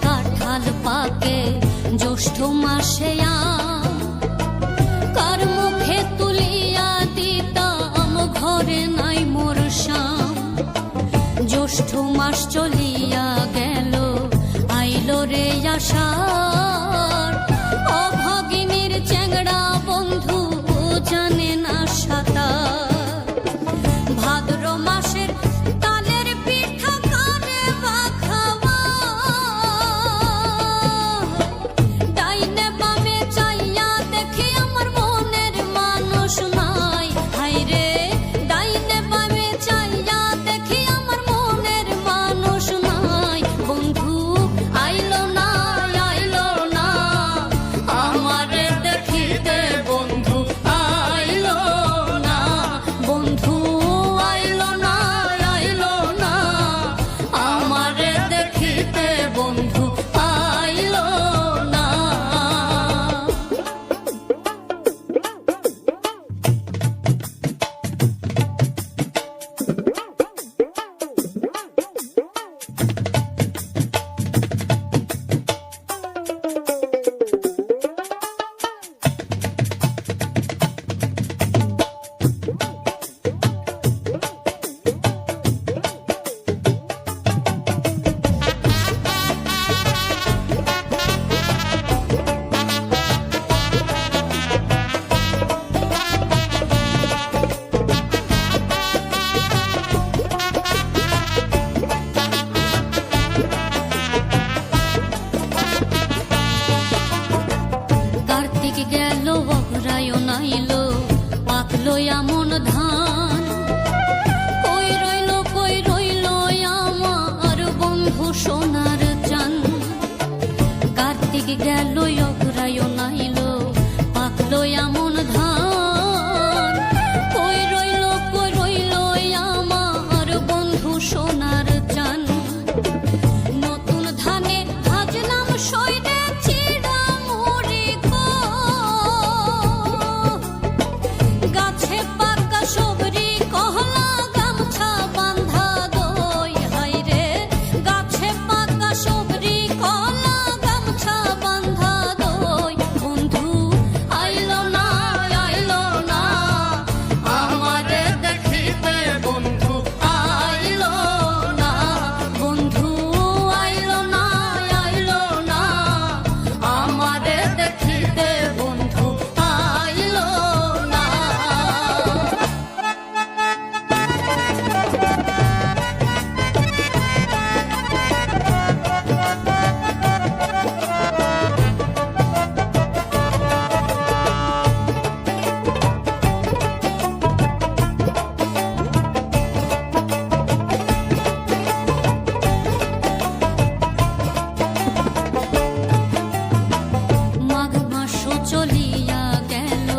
কাঁঠাল পাকে, জ্যৈষ্ঠ মাসে আম, কার মুখে তুলিয়া দিতাম ঘরে নাই মোর শাম। জ্যৈষ্ঠ মাস চলিয়া গেল, আইলো রে আষাঢ়, অভাগিনীর চ্যাংড়া বন্ধু জানে না সাঁতার। ভাদ্র মাসের তালের পিঠা কারে বা খাওয়া, ডাইনে বামে চাইয়া দেখি আমার মনের মানুষ নাই। হায়রে ডাইনে বামে চাইয়া দেখি আমার মনের মানুষ নাই। বন্ধু আইলো না, আইলো না আমারে দেখিতে, বন্ধু আইলো না, বন্ধু আইলো না, আইলো না আমারে দেখিতে, বন্ধু আইলো না। কার্তিক গেল, অগ্রায়ণ আইলো, পাকলো এমন ধান। কই রইল আমার বন্ধু সোনার চান। কার্তিক গেল, অগ্রায়ণ আইলো, পাকলো এমন ধান। কই রইল আমার বন্ধু সোনার চান। নতুন ধানে ভাজলাম সইরে চিড়া মুড়ি গো, গাছে পাকা সবরি কহলা গামছা বান্ধা দই। হায়রে গাছে পাকা সবরি কহলা গামছা বান্ধা দই। বন্ধু আইলো না, আইলো না আমারে দেখিতে, বন্ধু আইলো না, বন্ধু আইলো না, আইলো না আমারে দেখিতে, বন্ধু আইলো না। মাঘ মাসও চলিয়া গেল,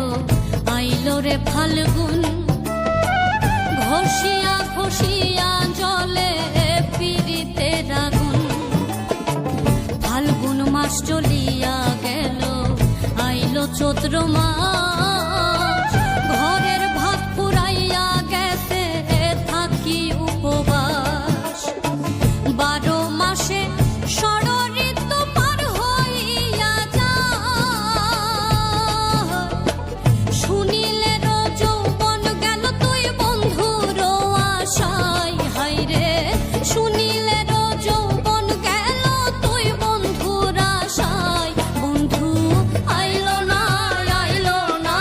আইলো রে ফাল্গুন, ঘষিয়া ঘষিয়া জলে পীড়িতের আগুন। ফাল্গুন মাস চলিয়া গেল, আইলো চৈত্র মাস, ঘরের ভাত ফুরাইয়া গেছে থাকি উপবাস। 12 মাসে ষড়ঋতু পার হইয়া যায়, শুনিলে যৌবন গেল তুই বন্ধুর আশায়। হায়রে শুনিলে যৌবন গেল তুই বন্ধুর আশায়। বন্ধু আইলো না, আইলো না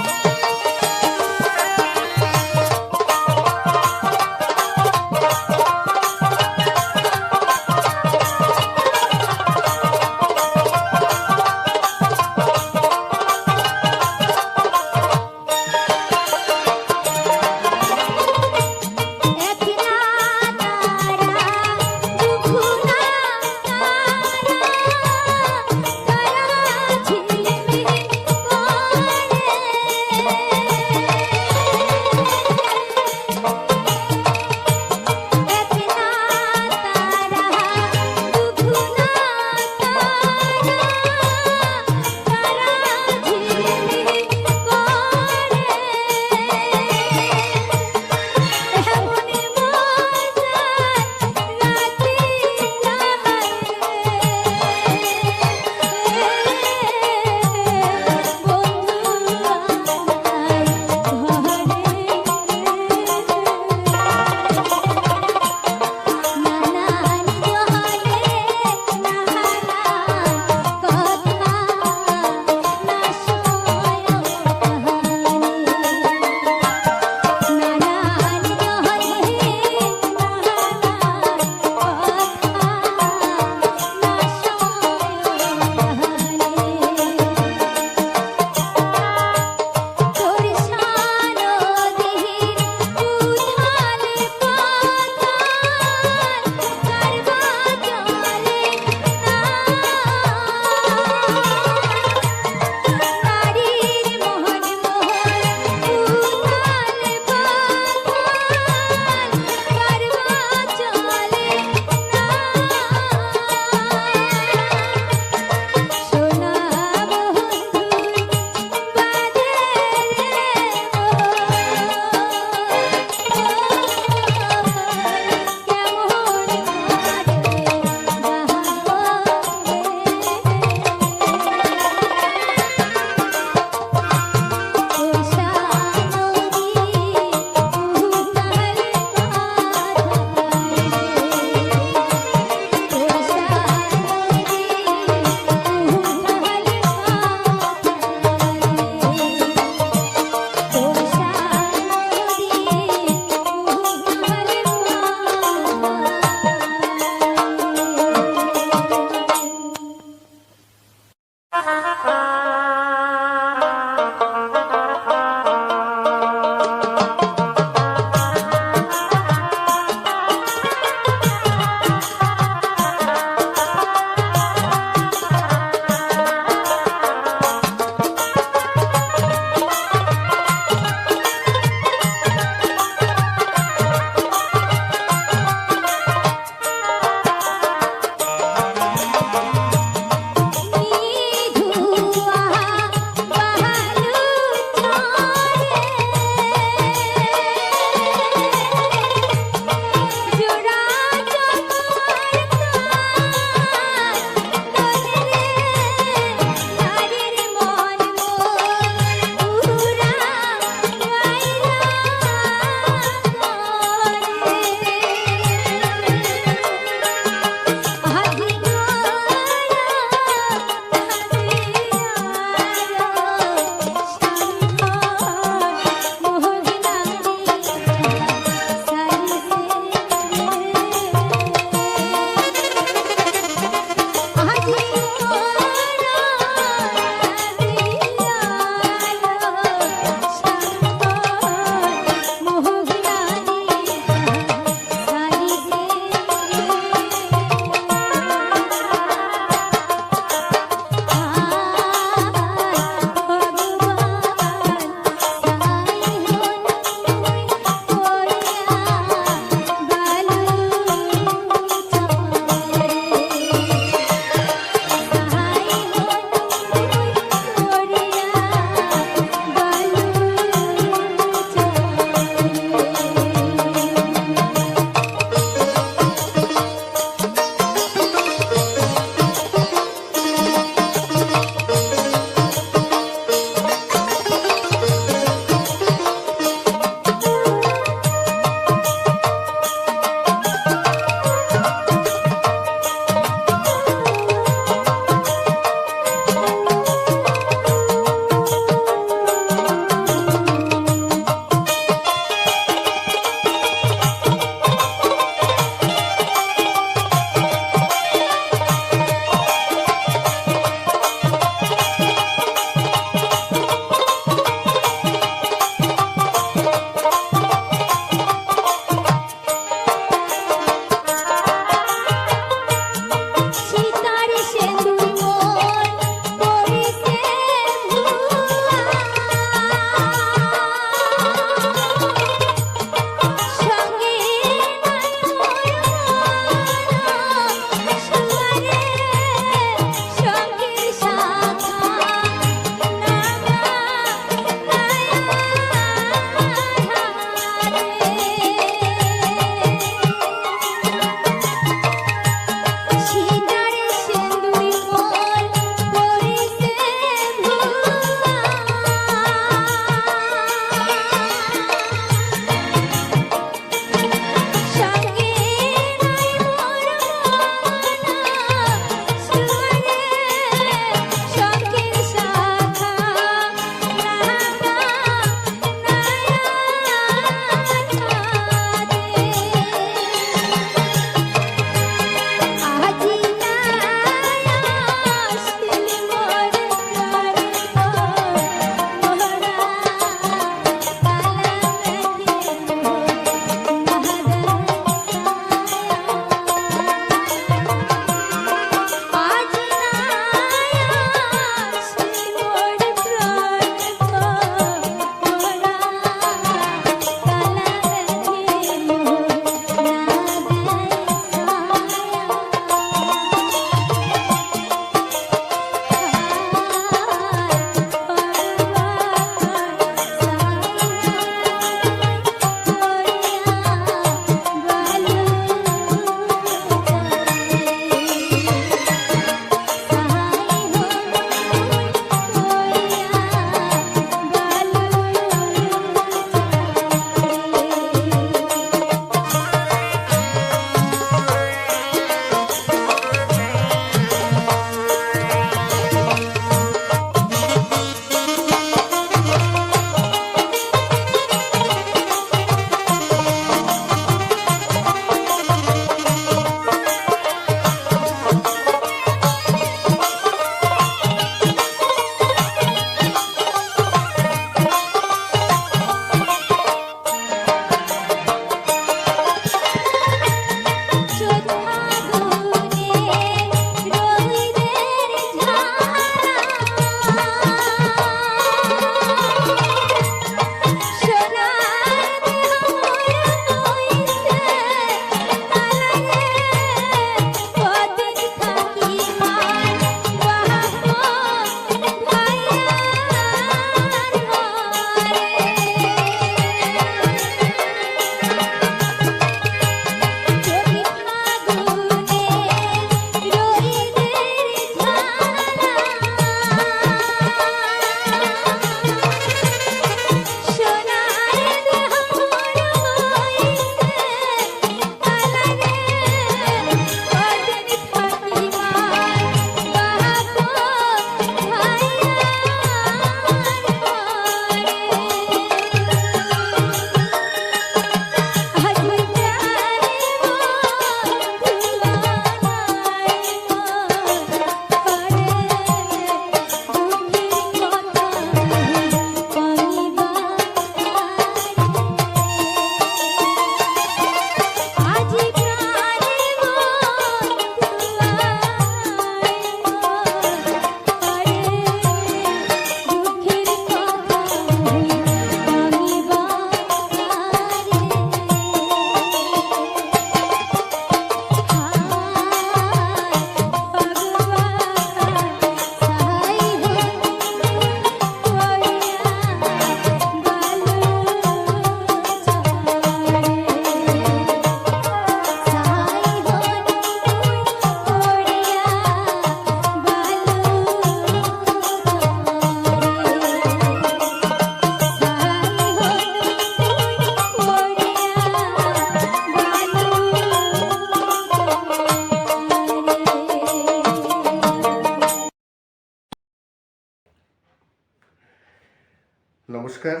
নমস্কার,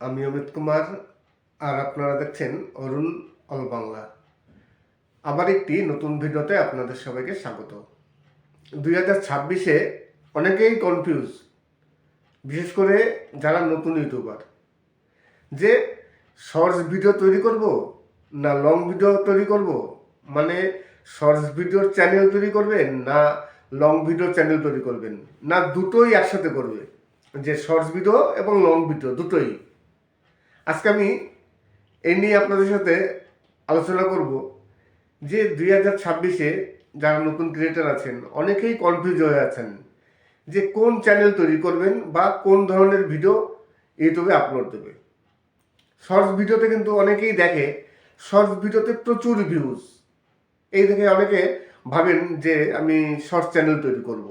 আমি অমিত কুমার আর আপনারা দেখছেন অরুণ অল বাংলা। আবার একটি নতুন ভিডিওতে আপনাদের সবাইকে স্বাগত। 2026-এ অনেকেই কনফিউজ, বিশেষ করে যারা নতুন ইউটিউবার, যে শর্টস ভিডিও তৈরি করব না লং ভিডিও তৈরি করব, মানে শর্টস ভিডিওর চ্যানেল তৈরি করবেন না লং ভিডিও চ্যানেল তৈরি করবেন, না দুটোই একসাথে করবে, যে শর্টস ভিডিও এবং লং ভিডিও দুটোই। আজকে আমি এই নিয়ে আপনাদের সাথে আলোচনা করব যে 2026-এ যারা নতুন ক্রিয়েটার আছেন অনেকেই কনফিউজ হয়ে আছেন যে কোন চ্যানেল তৈরি করবেন বা কোন ধরনের ভিডিও ইউটিউবে আপলোড দেবে। শর্টস ভিডিওতে কিন্তু অনেকেই দেখে শর্টস ভিডিওতে প্রচুর ভিউজ, এই দেখে অনেকে ভাবেন যে আমি শর্টস চ্যানেল তৈরি করব।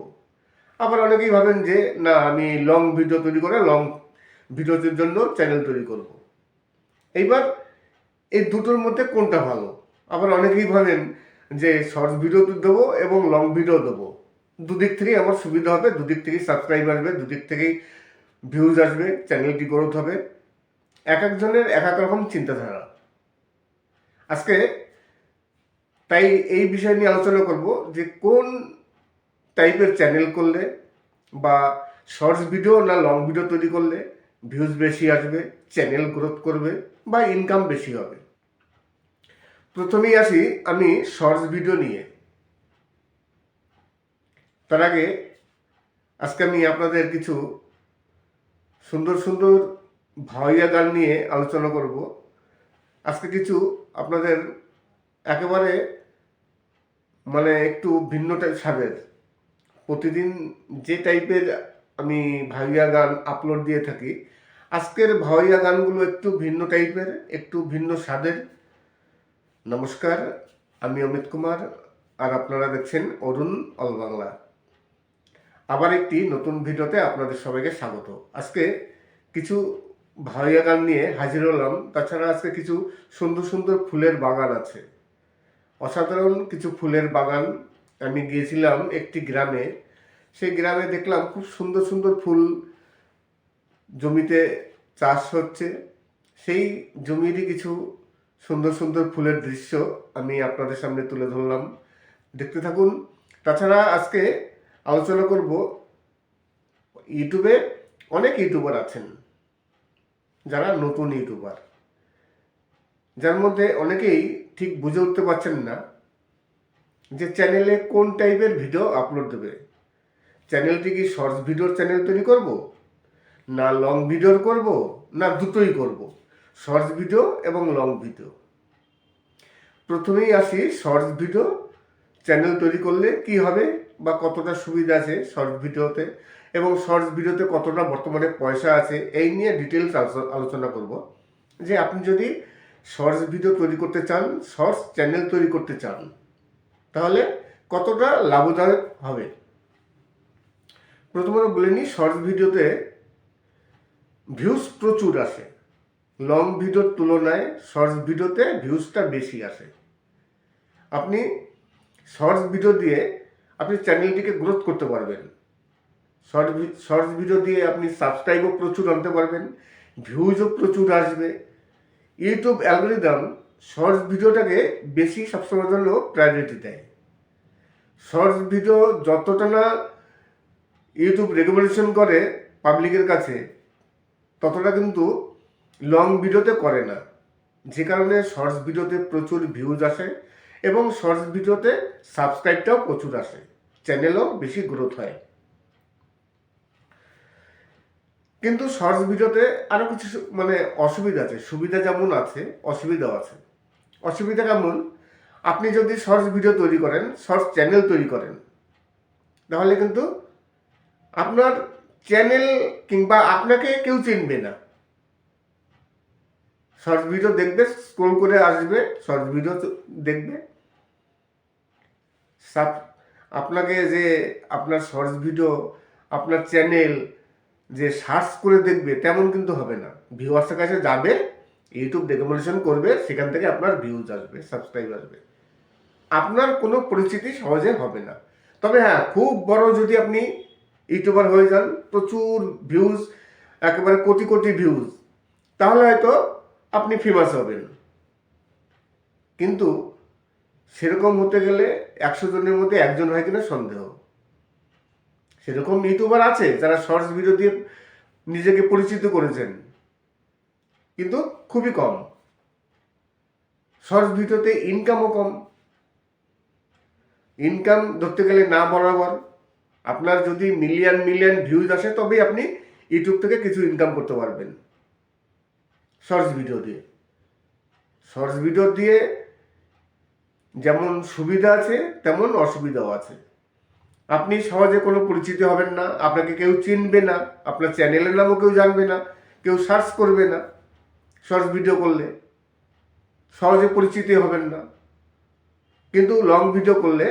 আবার অনেকেই ভাবেন যে না, আমি লং ভিডিও তৈরি করে লং ভিডিওর জন্য চ্যানেল তৈরি করব। এইবার এই দুটোর মধ্যে কোনটা ভালো? আবার অনেকেই ভাবেন যে শর্টস ভিডিও দেবো এবং লং ভিডিও দেবো, দুদিক থেকেই আমার সুবিধা হবে, দুদিক থেকেই সাবস্ক্রাইব আসবে, দুদিক থেকেই ভিউজ আসবে, চ্যানেলটি গ্রোথ হবে। এক একজনের এক এক রকম চিন্তাধারা। আজকে তাই এই বিষয় নিয়ে আলোচনা করব যে কোন টাইপের চ্যানেল করলে বা শর্টস ভিডিও না লং ভিডিও তৈরি করলে ভিউজ বেশি আসবে, চ্যানেল গ্রোথ করবে বা ইনকাম বেশি হবে। প্রথমেই আসি আমি শর্টস ভিডিও নিয়ে। তার আগে আজকে আমি আপনাদের কিছু সুন্দর সুন্দর ভাওয়াইয়া গান নিয়ে আলোচনা করব। আজকে কিছু আপনাদের একেবারে মানে একটু ভিন্ন স্বাদের, প্রতিদিন যে টাইপের আমি ভাওয়াইয়া গান আপলোড দিয়ে থাকি, আজকের ভাওয়াইয়া গানগুলো একটু ভিন্ন টাইপের, একটু ভিন্ন স্বাদের। নমস্কার, আমি অমিত কুমার আর আপনারা দেখছেন অরুণ অল বাংলা। আবার একটি নতুন ভিডিওতে আপনাদের সবাইকে স্বাগত। আজকে কিছু ভাওয়াইয়া গান নিয়ে হাজির হলাম। তাছাড়া আজকে কিছু সুন্দর সুন্দর ফুলের বাগান আছে, অসাধারণ কিছু ফুলের বাগান। আমি গিয়েছিলাম একটি গ্রামে, সেই গ্রামে দেখলাম খুব সুন্দর সুন্দর ফুল জমিতে চাষ হচ্ছে। সেই জমিরই কিছু সুন্দর সুন্দর ফুলের দৃশ্য আমি আপনাদের সামনে তুলে ধরলাম, দেখতে থাকুন। তাছাড়া আজকে আলোচনা করব ইউটিউবে অনেক ইউটিউবার আছেন যারা নতুন ইউটিউবার, যার মধ্যে অনেকেই ঠিক বুঝে উঠতে পারছেন না যে চ্যানেলে কোন টাইপের ভিডিও আপলোড দেবে। চ্যানেলটি কি শর্টস ভিডিওর চ্যানেল তৈরি করব না লং ভিডিওর করব না দুটোই করব, শর্টস ভিডিও এবং লং ভিডিও। প্রথমেই আসি শর্টস ভিডিও চ্যানেল তৈরি করলে কি হবে বা কতটা সুবিধা আছে শর্টস ভিডিওতে, এবং শর্টস ভিডিওতে কতটা বর্তমানে পয়সা আছে, এই নিয়ে ডিটেলস আলোচনা করব। যে আপনি যদি শর্টস ভিডিও তৈরি করতে চান, শর্টস চ্যানেল তৈরি করতে চান, তাহলে কতটা লাভদায়ক হবে। প্রথমত বলে নিই, শর্টস ভিডিওতে ভিউজ প্রচুর আসে, লং ভিডিওর তুলনায় শর্টস ভিডিওতে ভিউজটা বেশি আসে। আপনি শর্টস ভিডিও দিয়ে আপনি চ্যানেলটিকে গ্রোথ করতে পারবেন, শর্টস ভিডিও দিয়ে আপনি সাবস্ক্রাইবও প্রচুর আনতে পারবেন, ভিউজও প্রচুর আসবে। ইউটিউব অ্যালগরিদম শর্টস ভিডিওটাকে বেশি সবসময় জন্য প্রায়োরিটি দেয়। শর্টস ভিডিও যতটা না ইউটিউব রেকমেন্ডেশন করে পাবলিকের কাছে, ততটা কিন্তু লং ভিডিওতে করে না, যে কারণে শর্টস ভিডিওতে প্রচুর ভিউজ আসে এবং শর্টস ভিডিওতে সাবস্ক্রাইবটাও প্রচুর আসে, চ্যানেলও বেশি গ্রোথ হয়। কিন্তু শর্টস ভিডিওতে আরও কিছু মানে অসুবিধা আছে, সুবিধা যেমন আছে অসুবিধাও আছে। অসুবিধা কেমন? আপনি যদি শর্টস ভিডিও তৈরি করেন, শর্টস চ্যানেল তৈরি করেন, তাহলে কিন্তু আপনার চ্যানেল কিংবা আপনাকে কেউ চিনবে না। শর্টস ভিডিও দেখবে, স্ক্রল করে আসবে, শর্টস ভিডিও দেখবে, আপনাকে যে আপনার শর্টস ভিডিও আপনার চ্যানেল যে সার্চ করে দেখবে তেমন কিন্তু হবে না। ভিউয়ার্সের কাছে যাবে, ইউটিউব রেকমেন্ডেশন করবে, সেখান থেকে আপনার ভিউজ আসবে, সাবস্ক্রাইব আসবে, আপনার কোনো পরিচিতি সহজে হবে না। তবে হ্যাঁ, খুব বড় যদি আপনি ইউটিউবার হয়ে যান, প্রচুর ভিউজ একেবারে কোটি কোটি ভিউজ, তাহলে হয়তো আপনি ফেমাস হবেন। কিন্তু সেরকম হতে গেলে 100 জনের মধ্যে একজন হয় কিনা সন্দেহ। সেরকম ইউটিউবার আছে যারা শর্টস ভিডিও দিয়ে নিজেকে পরিচিত করেছেন, কিন্তু খুবই কম। শর্টস ভিডিওতে ইনকামও কম। ইনকাম ধরতে গেলে না বরাবর। আপনার যদি মিলিয়ন মিলিয়ন ভিউজ আসে তবেই আপনি ইউটিউব থেকে কিছু ইনকাম করতে পারবেন শর্টস ভিডিও দিয়ে। শর্টস ভিডিও দিয়ে যেমন সুবিধা আছে তেমন অসুবিধাও আছে। আপনি সহজে কোনো পরিচিতি হবেন না, আপনাকে কেউ চিনবে না, আপনার চ্যানেলের নামও কেউ জানবে না, কেউ সার্চ করবে না। শর্টস ভিডিও করলে সহজে পরিচিতি হবেন না। কিন্তু লং ভিডিও করলে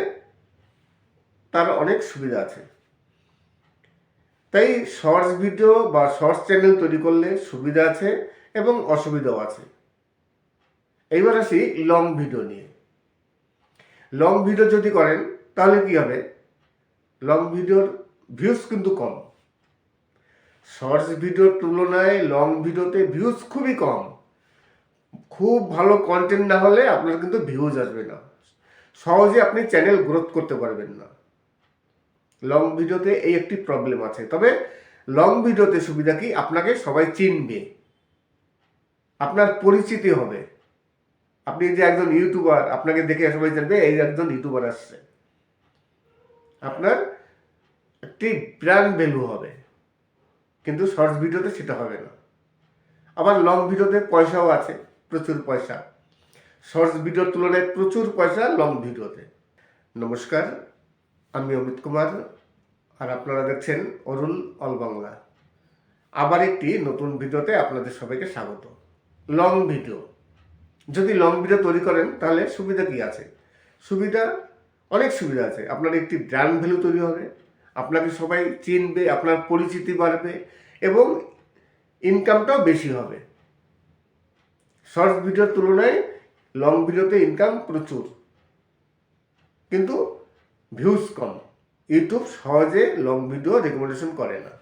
তার অনেক সুবিধা আছে। তাই শর্টস ভিডিও বা শর্টস চ্যানেল তৈরি করলে সুবিধা আছে এবং অসুবিধাও আছে। এইবার আসি লং ভিডিও নিয়ে। লং ভিডিও যদি করেন তাহলে কি হবে? লং ভিডিওর ভিউজ কিন্তু কম। শর্টস ভিডিওর তুলনায় লং ভিডিওতে ভিউজ খুবই কম। খুব ভালো কন্টেন্ট না হলে আপনার কিন্তু ভিউজ আসবে না, সহজে আপনি চ্যানেল গ্রোথ করতে পারবেন না। লং ভিডিওতে এই একটি প্রবলেম আছে। তবে লং ভিডিওতে সুবিধা কি, আপনাকে সবাই চিনবে, আপনার পরিচিতি হবে। আপনি যে একজন ইউটিউবার, আপনাকে দেখে সবাই জানবে এই একজন ইউটিউবার আসছে, আপনার একটি ব্র্যান্ড ভ্যালু হবে। কিন্তু শর্টস ভিডিওতে সেটা হবে না। আবার লং ভিডিওতে পয়সাও আছে, প্রচুর পয়সা। শর্টস ভিডিওর তুলনায় প্রচুর পয়সা লং ভিডিওতে। নমস্কার, আমি অমিত কুমার, আর আপনারা দেখছেন অরুণ অল বাংলা। আবার একটি নতুন ভিডিওতে আপনাদের সবাইকে স্বাগত। লং ভিডিও, যদি লং ভিডিও তৈরি করেন তাহলে সুবিধা কি আছে? সুবিধা অনেক সুবিধা আছে। আপনার একটি ব্র্যান্ড ভ্যালু তৈরি হবে, আপনাকে সবাই চিনবে, আপনার পরিচিতি বাড়বে এবং ইনকামটাও বেশি হবে। শর্টস ভিডিওর তুলনায় লং ভিডিওতে ইনকাম প্রচুর, কিন্তু ভিউজ কম। ইউটিউব সহজে লং ভিডিও রেকমেন্ডেশন করে না।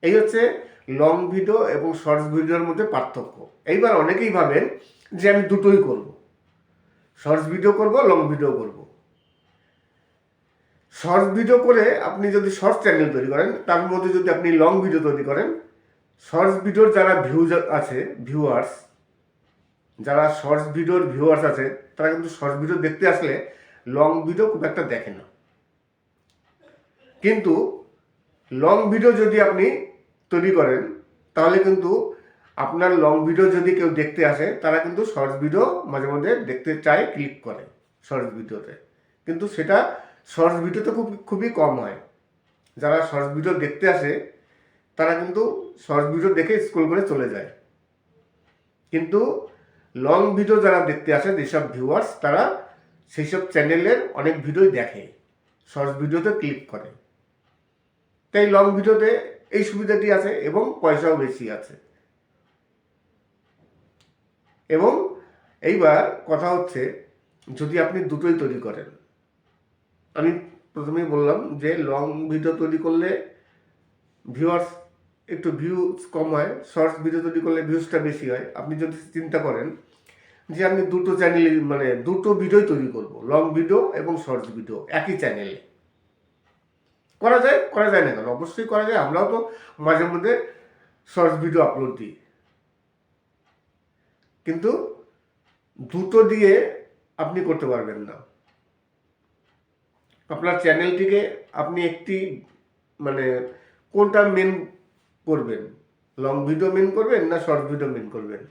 এই হচ্ছে লং ভিডিও এবং শর্টস ভিডিওর মধ্যে পার্থক্য। এইবার অনেকেই ভাবেন যে আমি দুটোই করব, শর্টস ভিডিও করব, লং ভিডিও করব। শর্টস ভিডিও করে আপনি যদি শর্টস চ্যানেল তৈরি করেন, তার মধ্যে যদি আপনি লং ভিডিও তৈরি করেন, শর্টস ভিডিওর যারা ভিউজ আছে, ভিউয়ার্স, যারা শর্টস ভিডিওর ভিউয়ার্স আছে, তারা কিন্তু শর্টস ভিডিও দেখতে আসলে লং ভিডিও খুব একটা দেখে না। কিন্তু লং ভিডিও যদি আপনি তৈরি করেন তাহলে কিন্তু আপনার লং ভিডিও যদি কেউ দেখতে আসে, তারা কিন্তু শর্টস ভিডিও মাঝে মধ্যে দেখতে চায়, ক্লিক করে শর্টস ভিডিওতে। কিন্তু সেটা শর্টস ভিডিওতে খুবই কম হয়। যারা শর্টস ভিডিও দেখতে আসে তারা কিন্তু শর্টস ভিডিও দেখে স্ক্রল করে চলে যায়। কিন্তু লং ভিডিও যারা দেখতে আসে, যেসব ভিউয়ার্স, তারা সেই সব চ্যানেলের অনেক ভিডিওই দেখে, শর্টস ভিডিওতে ক্লিক করে। তাই লং ভিডিওতে এই সুবিধাটি আছে এবং পয়সাও বেশি আছে। এবং এইবার কথা হচ্ছে, যদি আপনি দুটোই তৈরি করেন, আমি প্রথমেই বললাম যে লং ভিডিও তৈরি করলে ভিউয়ার্স একটু ভিউজ কম হয়, শর্টস ভিডিও তৈরি করলে ভিউজটা বেশি হয়। আপনি যদি চিন্তা করেন যে আমি দুটো চ্যানেল, মানে দুটো ভিডিও তৈরি করব, লং ভিডিও এবং শর্টস ভিডিও একই চ্যানেলে, করা যায় না কেন? অবশ্যই করা যায়। আমরাও তো মাঝে মধ্যে শর্টস ভিডিও আপলোড দিই। কিন্তু দুটো দিয়ে আপনি করতে পারবেন না। আপনার চ্যানেলটিকে আপনি একটি, মানে কোনটা মেন করবেন, লং ভিডিও মেন করবেন না শর্টস ভিডিও মেন করবেন?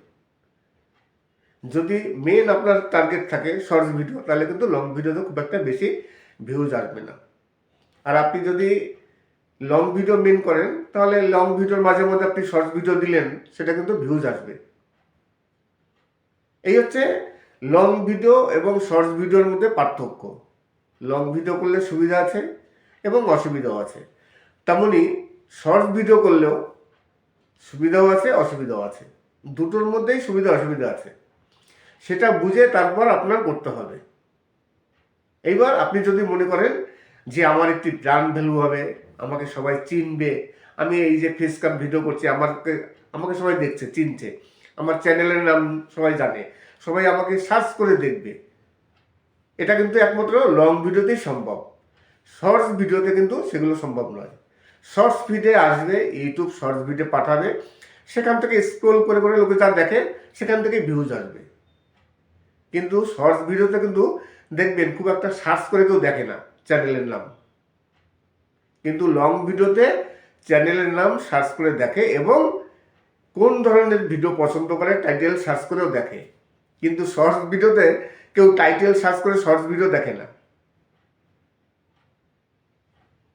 যদি মেন আপনার টার্গেট থাকে শর্টস ভিডিও, তাহলে কিন্তু লং ভিডিওতে খুব একটা বেশি ভিউজ আসবে না। আর আপনি যদি লং ভিডিও মেন করেন, তাহলে লং ভিডিওর মাঝে মধ্যে আপনি শর্টস ভিডিও দিলেন, সেটা কিন্তু ভিউজ আসবে। এই হচ্ছে লং ভিডিও এবং শর্টস ভিডিওর মধ্যে পার্থক্য। লং ভিডিও করলে সুবিধা আছে এবং অসুবিধাও আছে, তেমনি শর্টস ভিডিও করলেও সুবিধাও আছে, অসুবিধাও আছে। দুটোর মধ্যেই সুবিধা অসুবিধা আছে, সেটা বুঝে তারপর আপনার করতে হবে। এইবার আপনি যদি মনে করেন যে আমার একটি ব্র্যান্ড ভ্যালু হবে, আমাকে সবাই চিনবে, আমি এই যে ফেস ক্যাম ভিডিও করছি, আমাকে সবাই দেখছে, চিনছে, আমার চ্যানেলের নাম সবাই জানে, সবাই আমাকে সার্চ করে দেখবে। এটা কিন্তু একমাত্র লং ভিডিওতেই সম্ভব। শর্টস ভিডিওতে কিন্তু সেগুলো সম্ভব নয়। শর্টস ভিডিও আসবে, ইউটিউব শর্টস ভিডিও পাঠাবে, সেখান থেকে স্ক্রোল করে করে লোকে যা দেখে সেখান থেকে ভিউজ আসবে। কিন্তু শর্টস ভিডিওতে কিন্তু দেখবেন খুব একটা সার্চ করে কেউ দেখে না চ্যানেলের নাম, কিন্তু লং ভিডিওতে চ্যানেলের নাম সার্চ করে দেখে এবং কোন ধরনের ভিডিও পছন্দ করে টাইটেল সার্চ করেও দেখে। কিন্তু শর্টস ভিডিওতে কেউ টাইটেল সার্চ করে শর্টস ভিডিও দেখে না।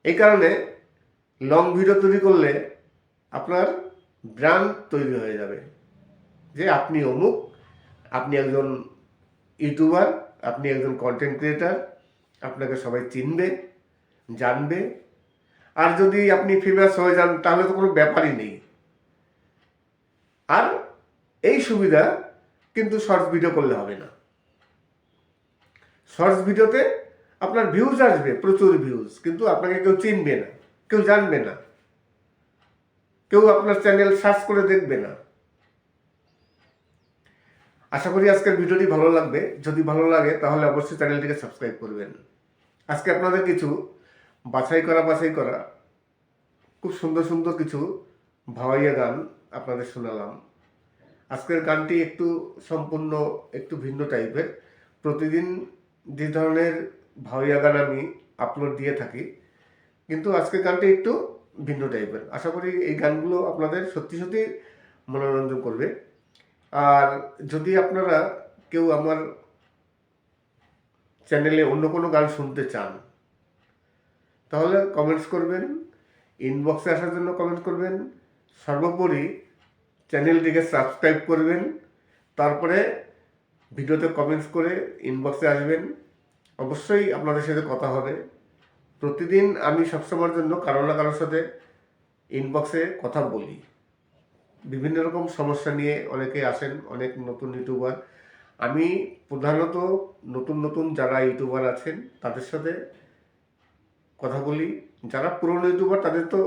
এই কারণে লং ভিডিও তৈরি করলে আপনার ব্র্যান্ড তৈরি হয়ে যাবে যে আপনি অমুক, আপনি একজন ইউটিউবার, আপনি একজন কন্টেন্ট ক্রিয়েটার, আপনাকে সবাই চিনবে, জানবে। আর যদি আপনি ফেমাস হয়ে যান তাহলে তো কোনো ব্যাপারই নেই। আর এই সুবিধা কিন্তু শর্টস ভিডিও করলে হবে না। শর্টস ভিডিওতে আপনার ভিউজ আসবে, প্রচুর ভিউজ, কিন্তু আপনাকে কেউ চিনবে না, কেউ জানবে না, কেউ আপনার চ্যানেল সার্চ করে দেখবে না। আশা করি আজকের ভিডিওটি ভালো লাগবে। যদি ভালো লাগে তাহলে অবশ্যই চ্যানেলটিকে সাবস্ক্রাইব করবেন। আজকে আপনাদের কিছু বাছাই করা খুব সুন্দর সুন্দর কিছু ভাওয়াইয়া গান আপনাদের শোনালাম। আজকের গানটি সম্পূর্ণ একটু ভিন্ন টাইপের। প্রতিদিন যে ধরনের ভাওয়াইয়া গান আমি আপলোড দিয়ে থাকি, কিন্তু আজকের গানটি একটু ভিন্ন টাইপের। আশা করি এই গানগুলো আপনাদের সত্যি সত্যি মনোরঞ্জন করবে। আর যদি আপনারা কেউ আমার চ্যানেলে অন্য কোনো গান শুনতে চান তাহলে কমেন্টস করবেন, ইনবক্সে আসার জন্য কমেন্ট করবেন। সর্বোপরি চ্যানেলটিকে সাবস্ক্রাইব করবেন, তারপরে ভিডিওতে কমেন্টস করে ইনবক্সে আসবেন। অবশ্যই আপনাদের সাথে কথা হবে। প্রতিদিন আমি সবসময়ের জন্য কারো না কারোর সাথে ইনবক্সে কথা বলি। বিভিন্ন রকম সমস্যা নিয়ে অনেকে আসেন, অনেক নতুন ইউটিউবার। আমি প্রধানত নতুন যারা ইউটিউবার আছেন তাদের সাথে কথা বলি। যারা পুরনো ইউটিউবার তাদের তো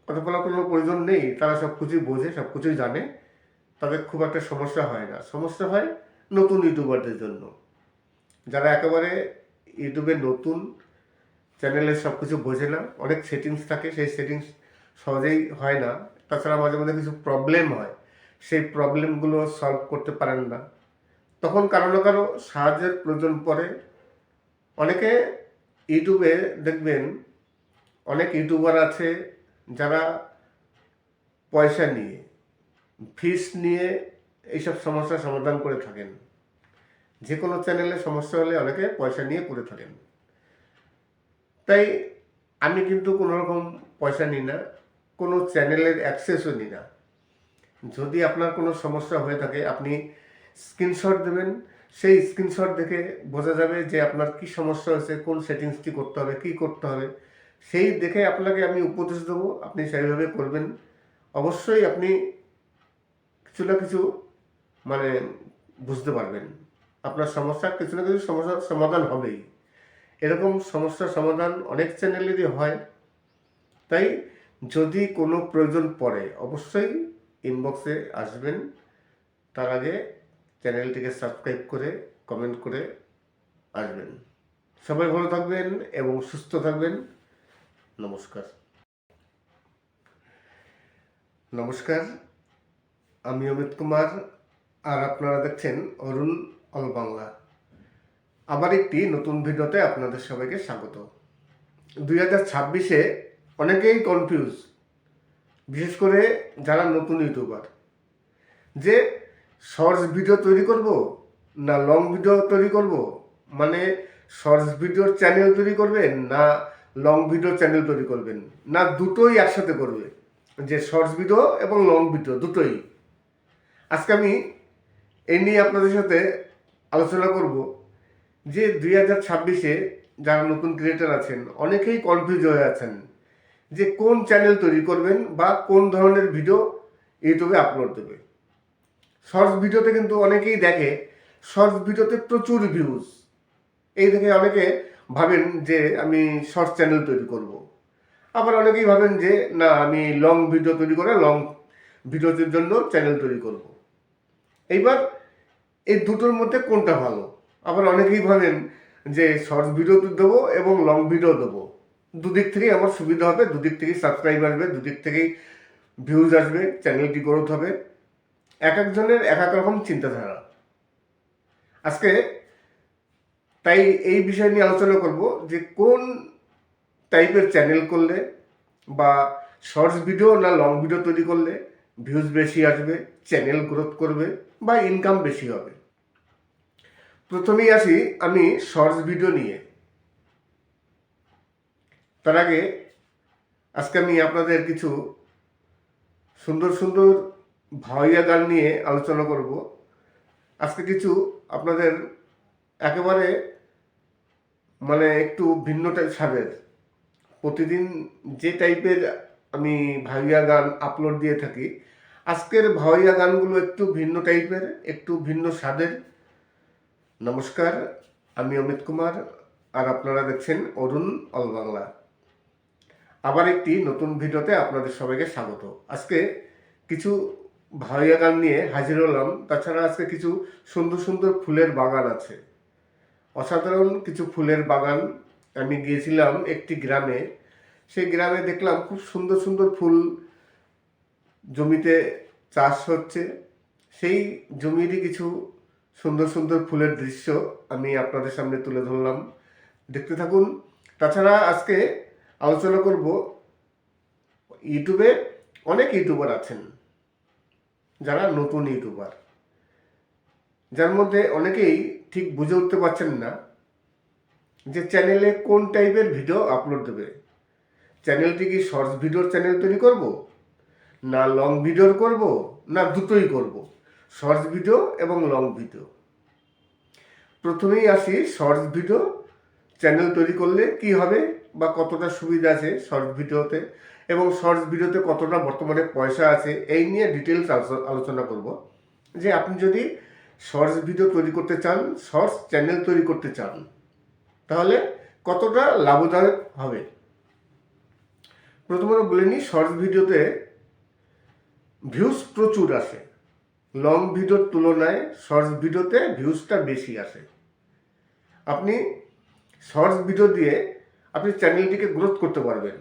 কথা বলার কোনো প্রয়োজন নেই, তারা সব কিছুই বোঝে, সব কিছুই জানে, তাদের খুব একটা সমস্যা হয় না। সমস্যা হয় নতুন ইউটিউবারদের জন্য, যারা একেবারে ইউটিউবে নতুন, চ্যানেলে সব কিছু বোঝে না, অনেক সেটিংস থাকে, সেই সেটিংস সহজেই হয় না। তাছাড়া মাঝে মাঝে কিছু প্রবলেম হয়, সেই প্রবলেমগুলো সলভ করতে পারেন না, তখন কারো না কারো সাহায্যের প্রয়োজন পড়ে। অনেকে ইউটিউবে দেখবেন অনেক ইউটিউবার আছে যারা পয়সা নিয়ে, ফিস নিয়ে এইসব সমস্যার সমাধান করে থাকেন। যে কোনো চ্যানেলে সমস্যা হলে অনেকে পয়সা নিয়ে করে থাকেন। তাই আমি কিন্তু কোনো রকম পয়সা নিই না, কোনো চ্যানেলের অ্যাক্সেসও নিই না। যদি আপনার কোনো সমস্যা হয়ে থাকে আপনি স্ক্রিনশট দেবেন, সেই স্ক্রিনশট দেখে বোঝা যাবে যে আপনার কি সমস্যা হয়েছে, কোন সেটিংসটি করতে হবে, কি করতে হবে, সেই দেখে আপনাকে আমি উপদেশ দেবো, আপনি সেইভাবে করবেন। অবশ্যই আপনি কিছু না কিছু বুঝতে পারবেন, আপনার সমস্যার কিছু না কিছু সমস্যার সমাধান হবেই। এরকম সমস্যার সমাধান অনেক চ্যানেলেরই হয়। তাই যদি কোনো প্রয়োজন পড়ে অবশ্যই ইনবক্সে আসবেন। তার আগে চ্যানেলটিকে সাবস্ক্রাইব করে কমেন্ট করে আসবেন। সবাই ভালো থাকবেন এবং সুস্থ থাকবেন। নমস্কার, আমি অমিত কুমার, আর আপনারা দেখছেন অরুণ অল বাংলা। আবার একটি নতুন ভিডিওতে আপনাদের সবাইকে স্বাগত। 2026-এ অনেকেই কনফিউজ, বিশেষ করে যারা নতুন ইউটিউবার, যে শর্টস ভিডিও তৈরি করব না লং ভিডিও তৈরি করব, শর্টস ভিডিওর চ্যানেল তৈরি করবেন না লং ভিডিও চ্যানেল তৈরি করবেন, না দুটোই একসাথে করবে, যে শর্টস ভিডিও এবং লং ভিডিও দুটোই। আজকে আমি এই নিয়ে আপনাদের সাথে আলোচনা করব যে 2026-এ যারা নতুন ক্রিয়েটার আছেন অনেকেই কনফিউজ হয়ে আছেন যে কোন চ্যানেল তৈরি করবেন বা কোন ধরনের ভিডিও ইউটিউবে আপলোড দেবে। শর্টস ভিডিওতে কিন্তু অনেকেই দেখে শর্টস ভিডিওতে প্রচুর ভিউজ, এই দেখে অনেকে ভাবেন যে আমি শর্টস চ্যানেল তৈরি করব। আবার অনেকেই ভাবেন যে না আমি লং ভিডিও তৈরি করে লং ভিডিওর জন্য চ্যানেল তৈরি করব। এইবার এই দুটোর মধ্যে কোনটা ভালো? আবার অনেকেই ভাবেন যে শর্টস ভিডিও দেবো এবং লং ভিডিও দেবো, দুদিক থেকেই আমার সুবিধা হবে, দুদিক থেকেই সাবস্ক্রাইব আসবে, দুদিক থেকেই ভিউজ আসবে, চ্যানেলটি গ্রোথ হবে। এক একজনের এক এক রকম চিন্তাধারা। আজকে তাই এই বিষয় নিয়ে আলোচনা করব যে কোন টাইপের চ্যানেল করলে বা শর্টস ভিডিও না লং ভিডিও তৈরি করলে ভিউজ বেশি আসবে, চ্যানেল গ্রোথ করবে বা ইনকাম বেশি হবে। প্রথমেই আসি আমি শর্টস ভিডিও নিয়ে। তার আগে আজকে আমি আপনাদের কিছু সুন্দর সুন্দর ভাওয়াইয়া গান নিয়ে আলোচনা করব। আজকে কিছু আপনাদের একেবারে একটু ভিন্ন স্বাদের, প্রতিদিন যে টাইপের আমি ভাওয়াইয়া গান আপলোড দিয়ে থাকি, আজকের ভাওয়াইয়া গানগুলো একটু ভিন্ন টাইপের, একটু ভিন্ন স্বাদের। নমস্কার, আমি অমিত কুমার আর আপনারা দেখছেন অরুণ অল বাংলা। আবার একটি নতুন ভিডিওতে আপনাদের সবাইকে স্বাগত। আজকে কিছু ভাওয়াইয়া গান নিয়ে হাজির হলাম। তাছাড়া আজকে কিছু সুন্দর সুন্দর ফুলের বাগান আছে, অসাধারণ কিছু ফুলের বাগান। আমি গিয়েছিলাম একটি গ্রামে, সেই গ্রামে দেখলাম খুব সুন্দর সুন্দর ফুল জমিতে চাষ হচ্ছে। সেই জমিরই কিছু সুন্দর সুন্দর ফুলের দৃশ্য আমি আপনাদের সামনে তুলে ধরলাম, দেখতে থাকুন। তাছাড়া আজকে আলোচনা করব, ইউটিউবে অনেক ইউটিউবার আছেন যারা নতুন ইউটিউবার, যার মধ্যে অনেকেই ঠিক বুঝে উঠতে পারছেন না যে চ্যানেলে কোন টাইপের ভিডিও আপলোড দেবে। চ্যানেলটি কি শর্টস ভিডিওর চ্যানেল তৈরি করব, না লং ভিডিওর করব, না দুটোই করব, শর্টস ভিডিও এবং লং ভিডিও। প্রথমেই আসি শর্টস ভিডিও চ্যানেল তৈরি করলে কি হবে বা কতটা সুবিধা আছে শর্টস ভিডিওতে, এবং শর্টস ভিডিওতে কতটা বর্তমানে পয়সা আছে, এই নিয়ে ডিটেলস আলোচনা করব। যে আপনি যদি শর্টস ভিডিও তৈরি করতে চান, শর্টস চ্যানেল তৈরি করতে চান, তাহলে কতটা লাভদায়ক হবে। প্রথমত বলে নিই, শর্টস ভিডিওতে ভিউজ প্রচুর আসে, লং ভিডিওর তুলনায় শর্টস ভিডিওতে ভিউজটা বেশি আসে। আপনি শর্টস ভিডিও দিয়ে আপনি চ্যানেলটিকে গ্রোথ করতে পারবেন।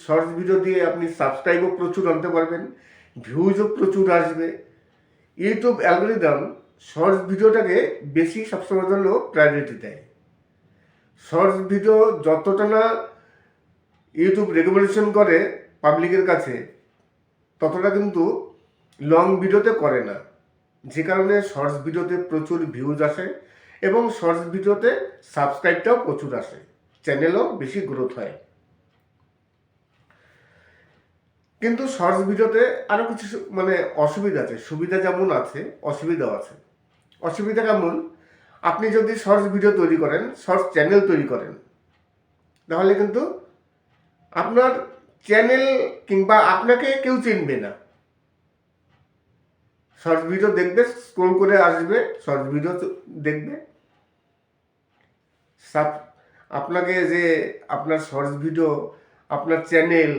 শর্টস ভিডিও দিয়ে আপনি সাবস্ক্রাইবও প্রচুর আনতে পারবেন, ভিউজও প্রচুর আসবে। ইউটিউব অ্যালগরিদম শর্টস ভিডিওটাকে বেশি সবসময়ের জন্য প্রায়োরিটি দেয়। শর্টস ভিডিও যতটা না ইউটিউব রেকমেন্ডেশন করে পাবলিকের কাছে, ততটা কিন্তু লং ভিডিওতে করে না, যে কারণে শর্টস ভিডিওতে প্রচুর ভিউজ আসে এবং শর্টস ভিডিওতে সাবস্ক্রাইবটাও প্রচুর আসে, চ্যানেলও বেশি গ্রোথ হয়। কিন্তু শর্টস ভিডিওতে আরও কিছু অসুবিধা আছে, সুবিধা যেমন আছে অসুবিধাও আছে। অসুবিধা কেমন? আপনি যদি শর্টস ভিডিও তৈরি করেন, শর্টস চ্যানেল তৈরি করেন, তাহলে কিন্তু আপনার চ্যানেল কিংবা আপনাকে কেউ চিনবে না। শর্টস ভিডিও দেখবে, স্ক্রল করে আসবে, শর্টস ভিডিও দেখবে, আপনাকে যে আপনার শর্টস ভিডিও আপনার চ্যানেল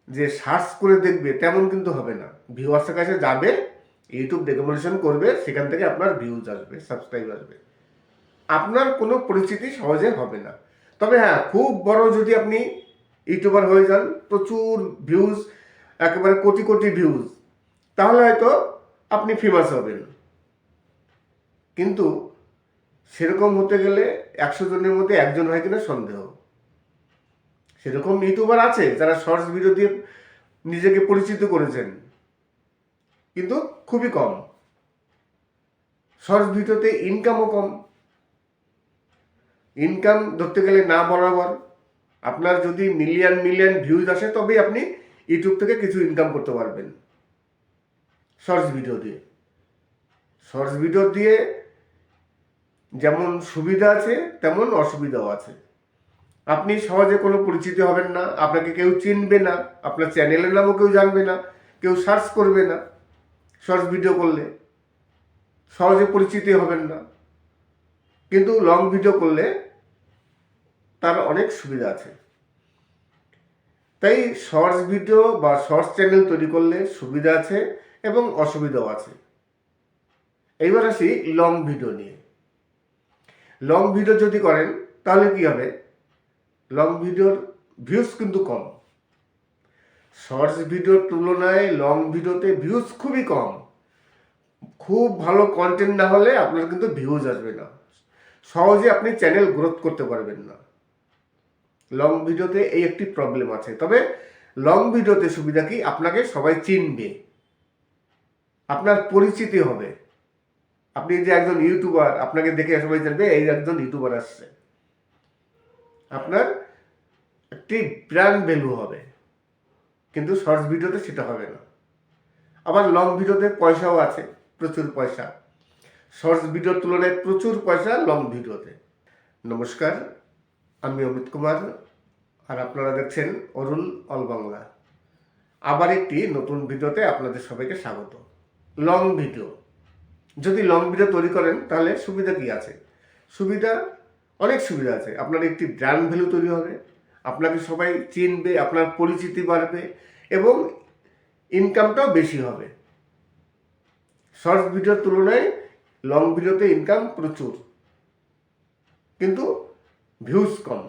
যে সার্চ করে দেখবে তেমন কিন্তু হবে না। ভিউয়ার্সের কাছে যাবে, ইউটিউব রেকমেন্ডেশন করবে, সেখান থেকে আপনার ভিউজ আসবে, সাবস্ক্রাইব আসবে, আপনার কোনো পরিচিতি সহজে হবে না। তবে হ্যাঁ, খুব বড় যদি আপনি ইউটিউবার হয়ে যান, প্রচুর ভিউজ, একেবারে কোটি কোটি ভিউজ, তাহলে হয়তো আপনি ফেমাস হবেন। কিন্তু সেরকম হতে গেলে 100 জনের মধ্যে একজন হয় কিনা সন্দেহ। সেরকম ইউটিউবার আছে যারা শর্টস ভিডিও দিয়ে নিজেকে পরিচিত করেছেন, কিন্তু খুবই কম। শর্টস ভিডিওতে ইনকামও কম। ইনকাম ধরতে গেলে না বরাবর, আপনার যদি মিলিয়ন মিলিয়ন ভিউজ আসে তবেই আপনি ইউটিউব থেকে কিছু ইনকাম করতে পারবেন শর্টস ভিডিও দিয়ে। শর্টস ভিডিও দিয়ে যেমন সুবিধা আছে তেমন অসুবিধাও আছে। আপনি সহজে কোনো পরিচিতি হবেন না, আপনাকে কেউ চিনবে না, আপনার চ্যানেলের নামও কেউ জানবে না, কেউ সার্চ করবে না। শর্টস ভিডিও করলে সহজে পরিচিতি হবেন না। কিন্তু লং ভিডিও করলে তার অনেক সুবিধা আছে। তাই শর্টস ভিডিও বা শর্টস চ্যানেল তৈরি করলে সুবিধা আছে এবং অসুবিধাও আছে। এইবার আসি লং ভিডিও নিয়ে। লং ভিডিও যদি করেন তাহলে কি হবে, লং ভিডিওর ভিউজ কিন্তু কম। শর্টস ভিডিওর তুলনায় লং ভিডিওতে ভিউজ খুবই কম। খুব ভালো কন্টেন্ট না হলে আপনার কিন্তু ভিউজ আসবে না, সহজে আপনি চ্যানেল গ্রোথ করতে পারবেন না। লং ভিডিওতে এই একটি প্রবলেম আছে। তবে লং ভিডিওতে সুবিধা কি, আপনাকে সবাই চিনবে, আপনার পরিচিতি হবে। আপনি যে একজন ইউটিউবার, আপনাকে দেখে সবাই জানবে এই একজন ইউটিউবার আসছে, আপনার একটি ব্র্যান্ড ভ্যালু হবে। কিন্তু শর্টস ভিডিওতে সেটা হবে না। আবার লং ভিডিওতে পয়সাও আছে, প্রচুর পয়সা। শর্টস ভিডিওর তুলনায় প্রচুর পয়সা লং ভিডিওতে। নমস্কার, আমি অমিত কুমার, আর আপনারা দেখছেন অরুণ অল বাংলা। আবার একটি নতুন ভিডিওতে আপনাদের সবাইকে স্বাগত। লং ভিডিও, যদি লং ভিডিও তৈরি করেন তাহলে সুবিধা কি আছে? সুবিধা অনেক সুবিধা আছে। আপনার একটি ব্র্যান্ড ভ্যালু তৈরি হবে, আপনাকে সবাই চিনবে, আপনার পরিচিতি বাড়বে এবং ইনকামটাও বেশি হবে। শর্টস ভিডিওর তুলনায় লং ভিডিওতে ইনকাম প্রচুর, কিন্তু ভিউজ কম।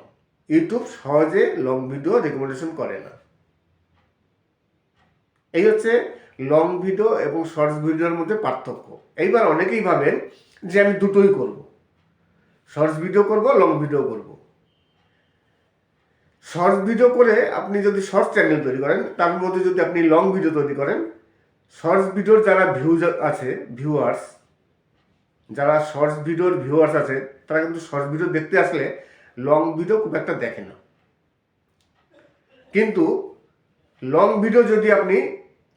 ইউটিউব সহজে লং ভিডিও রেকমেন্ডেশন করে না। এই হচ্ছে লং ভিডিও এবং শর্টস ভিডিওর মধ্যে পার্থক্য। এইবার অনেকেই ভাবেন যে আমি দুটোই করব, শর্টস ভিডিও করব, লং ভিডিও করব। শর্টস ভিডিও করে আপনি যদি শর্টস চ্যানেল তৈরি করেন, তার মধ্যে যদি আপনি লং ভিডিও তৈরি করেন, শর্টস ভিডিওর যারা ভিউয়ার্স, যারা শর্টস ভিডিওর ভিউয়ার্স আছে, তারা কিন্তু শর্টস ভিডিও দেখতে আসলে লং ভিডিও খুব একটা দেখে না। কিন্তু লং ভিডিও যদি আপনি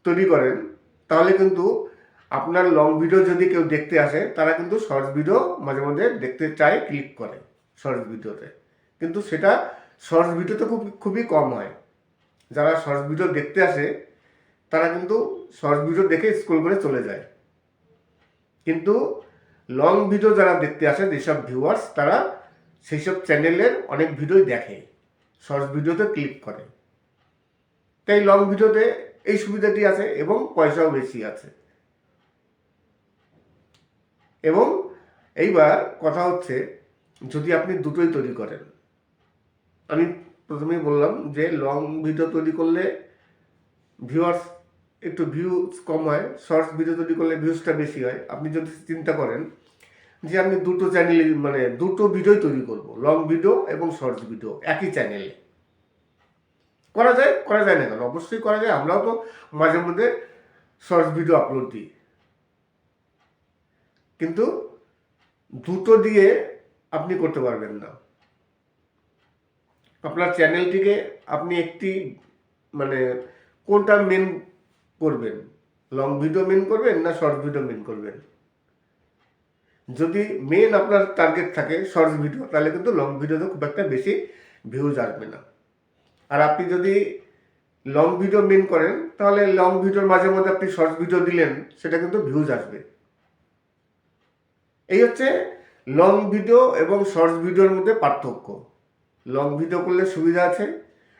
তৈরি করেন তাহলে কিন্তু আপনার লং ভিডিও যদি কেউ দেখতে আসে, তারা কিন্তু শর্টস ভিডিও মাঝে মধ্যে দেখতে চায়, ক্লিক করে শর্টস ভিডিওতে। কিন্তু সেটা শর্টস ভিডিওতে খুবই কম হয়। যারা শর্টস ভিডিও দেখতে আসে তারা কিন্তু শর্টস ভিডিও দেখে স্ক্রল করে চলে যায়। কিন্তু লং ভিডিও যারা দেখতে আসে, যেসব ভিউয়ার্স, তারা সেই সব চ্যানেলের অনেক ভিডিওই দেখে, শর্টস ভিডিওতে ক্লিক করে। তাই লং ভিডিওতে এই সুবিধাটি আছে এবং পয়সাও বেশি আছে। এবং এইবার কথা হচ্ছে, যদি আপনি দুটোই তৈরি করেন, আমি প্রথমেই বললাম যে লং ভিডিও তৈরি করলে ভিউয়ার্স একটু ভিউজ কম হয়, শর্টস ভিডিও তৈরি করলে ভিউজটা বেশি হয়। আপনি যদি চিন্তা করেন যে আমি দুটো চ্যানেলে দুটো ভিডিও তৈরি করব, লং ভিডিও এবং শর্টস ভিডিও একই চ্যানেলে, করা যায় না কেন? অবশ্যই করা যায়। আমরাও তো মাঝে মধ্যে শর্টস ভিডিও আপলোড দিই। কিন্তু দুটো দিয়ে আপনি করতে পারবেন না। আপনার চ্যানেলটিকে আপনি একটি কোনটা মেন করবেন, লং ভিডিও মেন করবেন না শর্ট ভিডিও মেন করবেন? যদি মেন আপনার টার্গেট থাকে শর্টস ভিডিও, তাহলে কিন্তু লং ভিডিওতে খুব একটা বেশি ভিউজ আসবে না। আর আপনি যদি লং ভিডিও মেন করেন, তাহলে লং ভিডিওর মাঝে মধ্যে আপনি শর্টস ভিডিও দিলেন, সেটা কিন্তু ভিউজ আসবে। এই হচ্ছে লং ভিডিও এবং শর্টস ভিডিওর মধ্যে পার্থক্য। লং ভিডিও করলে সুবিধা আছে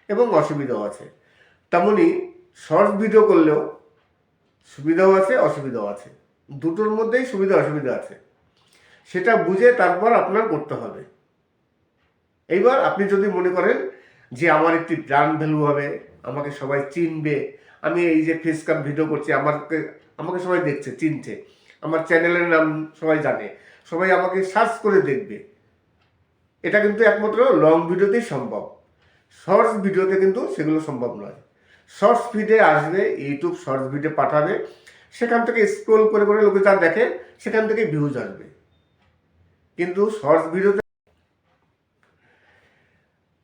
এবং অসুবিধাও আছে, তেমনি শর্টস ভিডিও করলেও সুবিধাও আছে, অসুবিধাও আছে। দুটোর মধ্যেই সুবিধা অসুবিধা আছে, সেটা বুঝে তারপর আপনার করতে হবে। এইবার আপনি যদি মনে করেন যে আমার একটি ব্র্যান্ড ভ্যালু হবে, আমাকে সবাই চিনবে, আমি এই যে ফেস ক্যাম ভিডিও করছি, আমাকে সবাই দেখছে, চিনছে, আমার চ্যানেলের নাম সবাই জানে, সবাই আমাকে সার্চ করে দেখবে, এটা কিন্তু একমাত্র লং ভিডিওতেই সম্ভব। শর্টস ভিডিওতে কিন্তু সেগুলো সম্ভব নয়। শর্টস ভিডিও আসবে, ইউটিউব শর্টস ভিডিও পাঠাবে, সেখান থেকে স্ক্রল করে করে লোকে যা দেখে সেখান থেকে ভিউজ আসবে। কিন্তু শর্টস ভিডিওতে।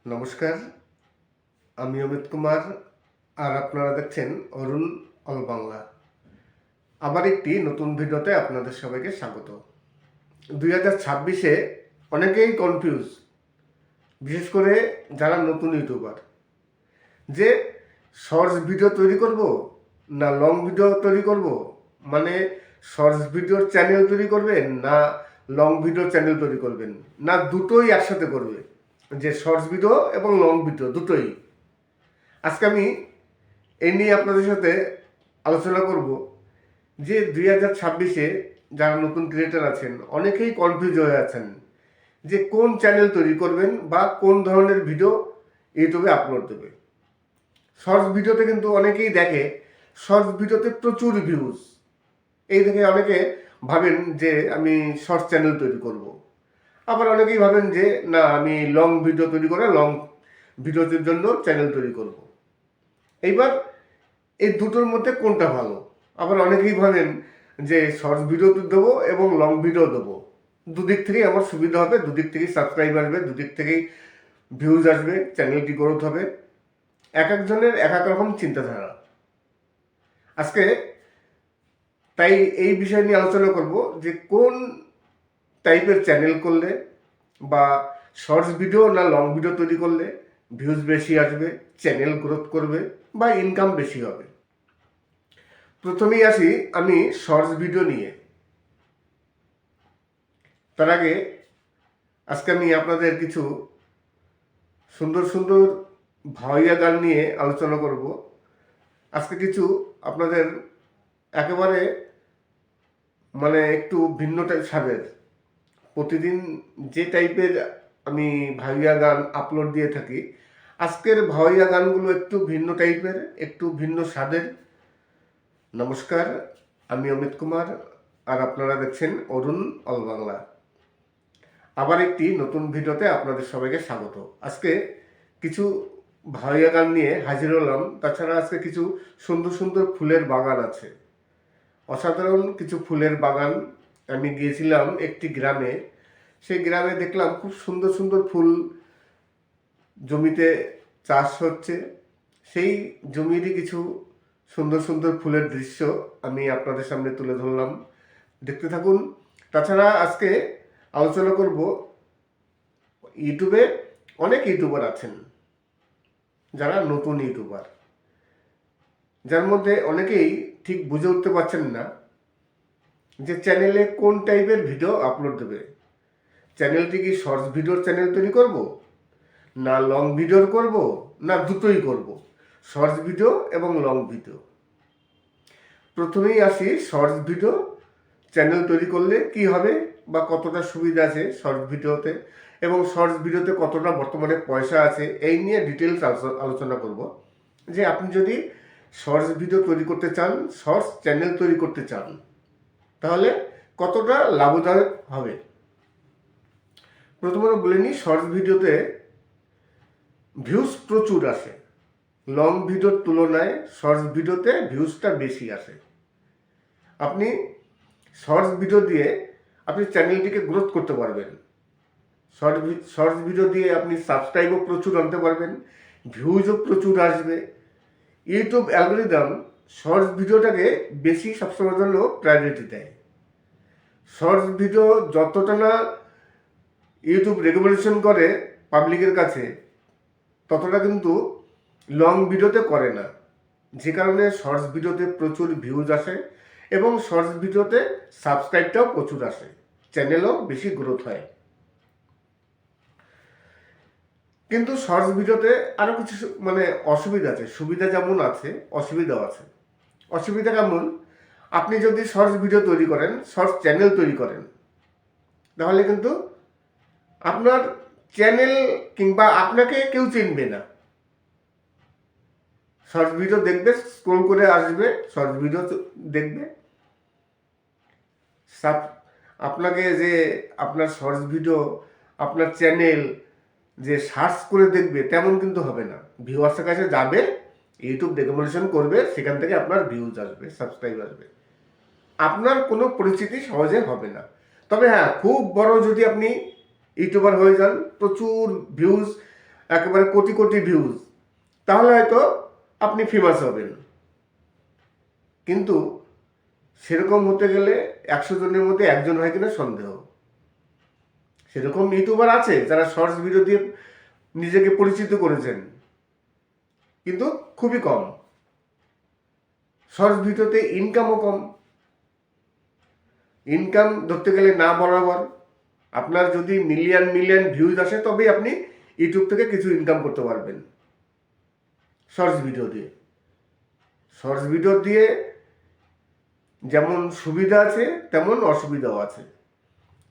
নমস্কার, আমি অমিত কুমার, আর আপনারা দেখছেন অরুণ অল বাংলা। আবার একটি নতুন ভিডিওতে আপনাদের সবাইকে স্বাগত। 2026-এ অনেকেই কনফিউজ, বিশেষ করে যারা নতুন ইউটিউবার, যে শর্টস ভিডিও তৈরি করব না লং ভিডিও তৈরি করব, শর্টস ভিডিওর চ্যানেল তৈরি করবেন না লং ভিডিও চ্যানেল তৈরি করবেন, না দুটোই একসাথে করবে, যে শর্টস ভিডিও এবং লং ভিডিও দুটোই। আজকে আমি এই নিয়ে আপনাদের সাথে আলোচনা করব যে 2026-এ যারা নতুন ক্রিয়েটার আছেন অনেকেই কনফিউজ হয়ে আছেন যে কোন চ্যানেল তৈরি করবেন বা কোন ধরনের ভিডিও ইউটিউবে আপলোড দেবে। শর্টস ভিডিওতে কিন্তু অনেকেই দেখে শর্টস ভিডিওতে প্রচুর ভিউজ, এই দেখে অনেকে ভাবেন যে আমি শর্টস চ্যানেল তৈরি করব। আবার অনেকেই ভাবেন যে না আমি লং ভিডিও তৈরি করে লং ভিডিওর জন্য চ্যানেল তৈরি করব। এইবার এই দুটোর মধ্যে কোনটা ভালো? আবার অনেকেই ভাবেন যে শর্টস ভিডিও দেবো এবং লং ভিডিও দেবো, দুদিক থেকেই আমার সুবিধা হবে, দুদিক থেকেই সাবস্ক্রাইব আসবে, দুদিক থেকেই ভিউজ আসবে, চ্যানেলটি গ্রোথ হবে। এক একজনের এক এক রকম চিন্তাধারা। আজকে তাই এই বিষয় নিয়ে আলোচনা করব যে কোন টাইপের চ্যানেল করলে বা শর্টস ভিডিও না লং ভিডিও তৈরি করলে ভিউজ বেশি আসবে, চ্যানেল গ্রোথ করবে বা ইনকাম বেশি হবে। প্রথমেই আসি আমি শর্টস ভিডিও নিয়ে। তার আগে আজকে আমি আপনাদের কিছু সুন্দর সুন্দর ভাওয়াইয়া গান নিয়ে আলোচনা করব। আজকে কিছু আপনাদের একেবারে একটু ভিন্ন স্বাদের, প্রতিদিন যে টাইপের আমি ভাওয়াইয়া গান আপলোড দিয়ে থাকি, আজকের ভাওয়াইয়া গানগুলো একটু ভিন্ন টাইপের, একটু ভিন্ন স্বাদের। নমস্কার, আমি অমিত কুমার আর আপনারা দেখছেন অরুণ অল বাংলা। আবার একটি নতুন ভিডিওতে আপনাদের সবাইকে স্বাগত। আজকে কিছু ভাওয়াইয়া গান নিয়ে হাজির হলাম। তাছাড়া আজকে কিছু সুন্দর সুন্দর ফুলের বাগান আছে, অসাধারণ কিছু ফুলের বাগান। আমি গিয়েছিলাম একটি গ্রামে, সেই গ্রামে দেখলাম খুব সুন্দর সুন্দর ফুল জমিতে চাষ হচ্ছে। সেই জমিরই কিছু সুন্দর সুন্দর ফুলের দৃশ্য আমি আপনাদের সামনে তুলে ধরলাম, দেখতে থাকুন। তাছাড়া আজকে আলোচনা করব ইউটিউবে অনেক ইউটিউবার আছেন যারা নতুন ইউটিউবার, যার মধ্যে অনেকেই ঠিক বুঝে উঠতে পারছেন না যে চ্যানেলে কোন টাইপের ভিডিও আপলোড দেবে। চ্যানেলটি কি শর্টস ভিডিওর চ্যানেল তৈরি করব, না লং ভিডিওর করব, না দুটোই করব, শর্টস ভিডিও এবং লং ভিডিও। প্রথমেই আসি শর্টস ভিডিও চ্যানেল তৈরি করলে কি হবে বা কতটা সুবিধা আছে শর্টস ভিডিওতে, এবং শর্টস ভিডিওতে কতটা বর্তমানে পয়সা আছে, এই নিয়ে ডিটেলস আলোচনা করব। যে আপনি যদি শর্টস ভিডিও তৈরি করতে চান, শর্টস চ্যানেল তৈরি করতে চান, তাহলে কতটা লাভদায়ক হবে। প্রথমত বলে নিই, শর্টস ভিডিওতে ভিউজ প্রচুর আসে, লং ভিডিওর তুলনায় শর্টস ভিডিওতে ভিউজটা বেশি আসে। আপনি শর্টস ভিডিও দিয়ে আপনি চ্যানেলটিকে গ্রোথ করতে পারবেন। শর্টস ভিডিও দিয়ে আপনি সাবস্ক্রাইবও প্রচুর আনতে পারবেন, ভিউজও প্রচুর আসবে। ইউটিউব অ্যালগরিদম শর্টস ভিডিওটাকে বেশি সবসময়ের জন্য প্রায়োরিটি দেয়। শর্টস ভিডিও যতটা না ইউটিউব রেকমেন্ডেশন করে পাবলিকের কাছে, ততটা কিন্তু লং ভিডিওতে করে না, যে কারণে শর্টস ভিডিওতে প্রচুর ভিউজ আসে এবং শর্টস ভিডিওতে সাবস্ক্রাইবটাও প্রচুর আসে, চ্যানেলও বেশি গ্রোথ হয়। কিন্তু শর্টস ভিডিওতে আরও কিছু অসুবিধা আছে, সুবিধা যেমন আছে অসুবিধাও আছে। অসুবিধা কেমন? আপনি যদি শর্টস ভিডিও তৈরি করেন, শর্টস চ্যানেল তৈরি করেন, তাহলে কিন্তু আপনার চ্যানেল কিংবা আপনাকে কেউ চিনবে না। শর্টস ভিডিও দেখবে, স্ক্রল করে আসবে, শর্টস ভিডিও দেখবে, আপনাকে যে আপনার শর্টস ভিডিও আপনার চ্যানেল যে সার্চ করে দেখবে তেমন কিন্তু হবে না। ভিউয়ার্সের কাছে যাবে, ইউটিউব রেকমেন্ডেশন করবে, সেখান থেকে আপনার ভিউজ আসবে, সাবস্ক্রাইব আসবে, আপনার কোনো পরিচিতি সহজে হবে না। তবে হ্যাঁ, খুব বড় যদি আপনি ইউটিউবার হয়ে যান, প্রচুর ভিউজ, একেবারে কোটি কোটি ভিউজ, তাহলে হয়তো আপনি ফেমাস হবেন। কিন্তু সেরকম হতে গেলে 100 জনের মধ্যে একজন হয় কিনা সন্দেহ। সেরকম ইউটিউবার আছে যারা শর্টস ভিডিও দিয়ে নিজেকে পরিচিত করেছেন, কিন্তু খুবই কম। শর্টস ভিডিওতে ইনকামও কম। ইনকাম ধরতে গেলে না বরাবর, আপনার যদি মিলিয়ন মিলিয়ন ভিউজ আসে তবেই আপনি ইউটিউব থেকে কিছু ইনকাম করতে পারবেন। শর্টস ভিডিও দিয়ে। শর্টস ভিডিও দিয়ে যেমন সুবিধা আছে তেমন অসুবিধাও আছে।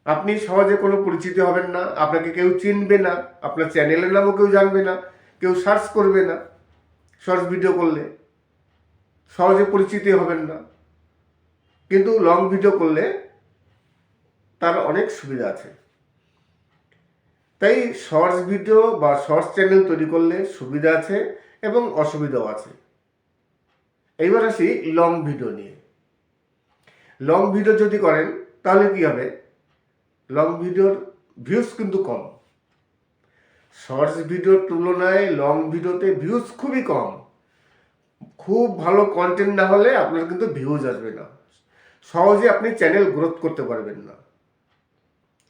আপনি সহজে কোনো পরিচিতি হবেন না, আপনাকে কেউ চিনবে না, আপনার চ্যানেলের নামও কেউ জানবে না, কেউ সার্চ করবে না। শর্টস ভিডিও করলে সহজে পরিচিতি হবেন না। কিন্তু লং ভিডিও করলে তার অনেক সুবিধা আছে। তাই শর্টস ভিডিও বা শর্টস চ্যানেল তৈরি করলে সুবিধা আছে এবং অসুবিধাও আছে। এইবার আসি লং ভিডিও নিয়ে। লং ভিডিও যদি করেন তাহলে কি হবে? লং ভিডিওর ভিউজ কিন্তু কম। শর্টস ভিডিওর তুলনায় লং ভিডিওতে ভিউজ খুবই কম। খুব ভালো কন্টেন্ট না হলে আপনার কিন্তু ভিউজ আসবে না, সহজে আপনি চ্যানেল গ্রোথ করতে পারবেন না।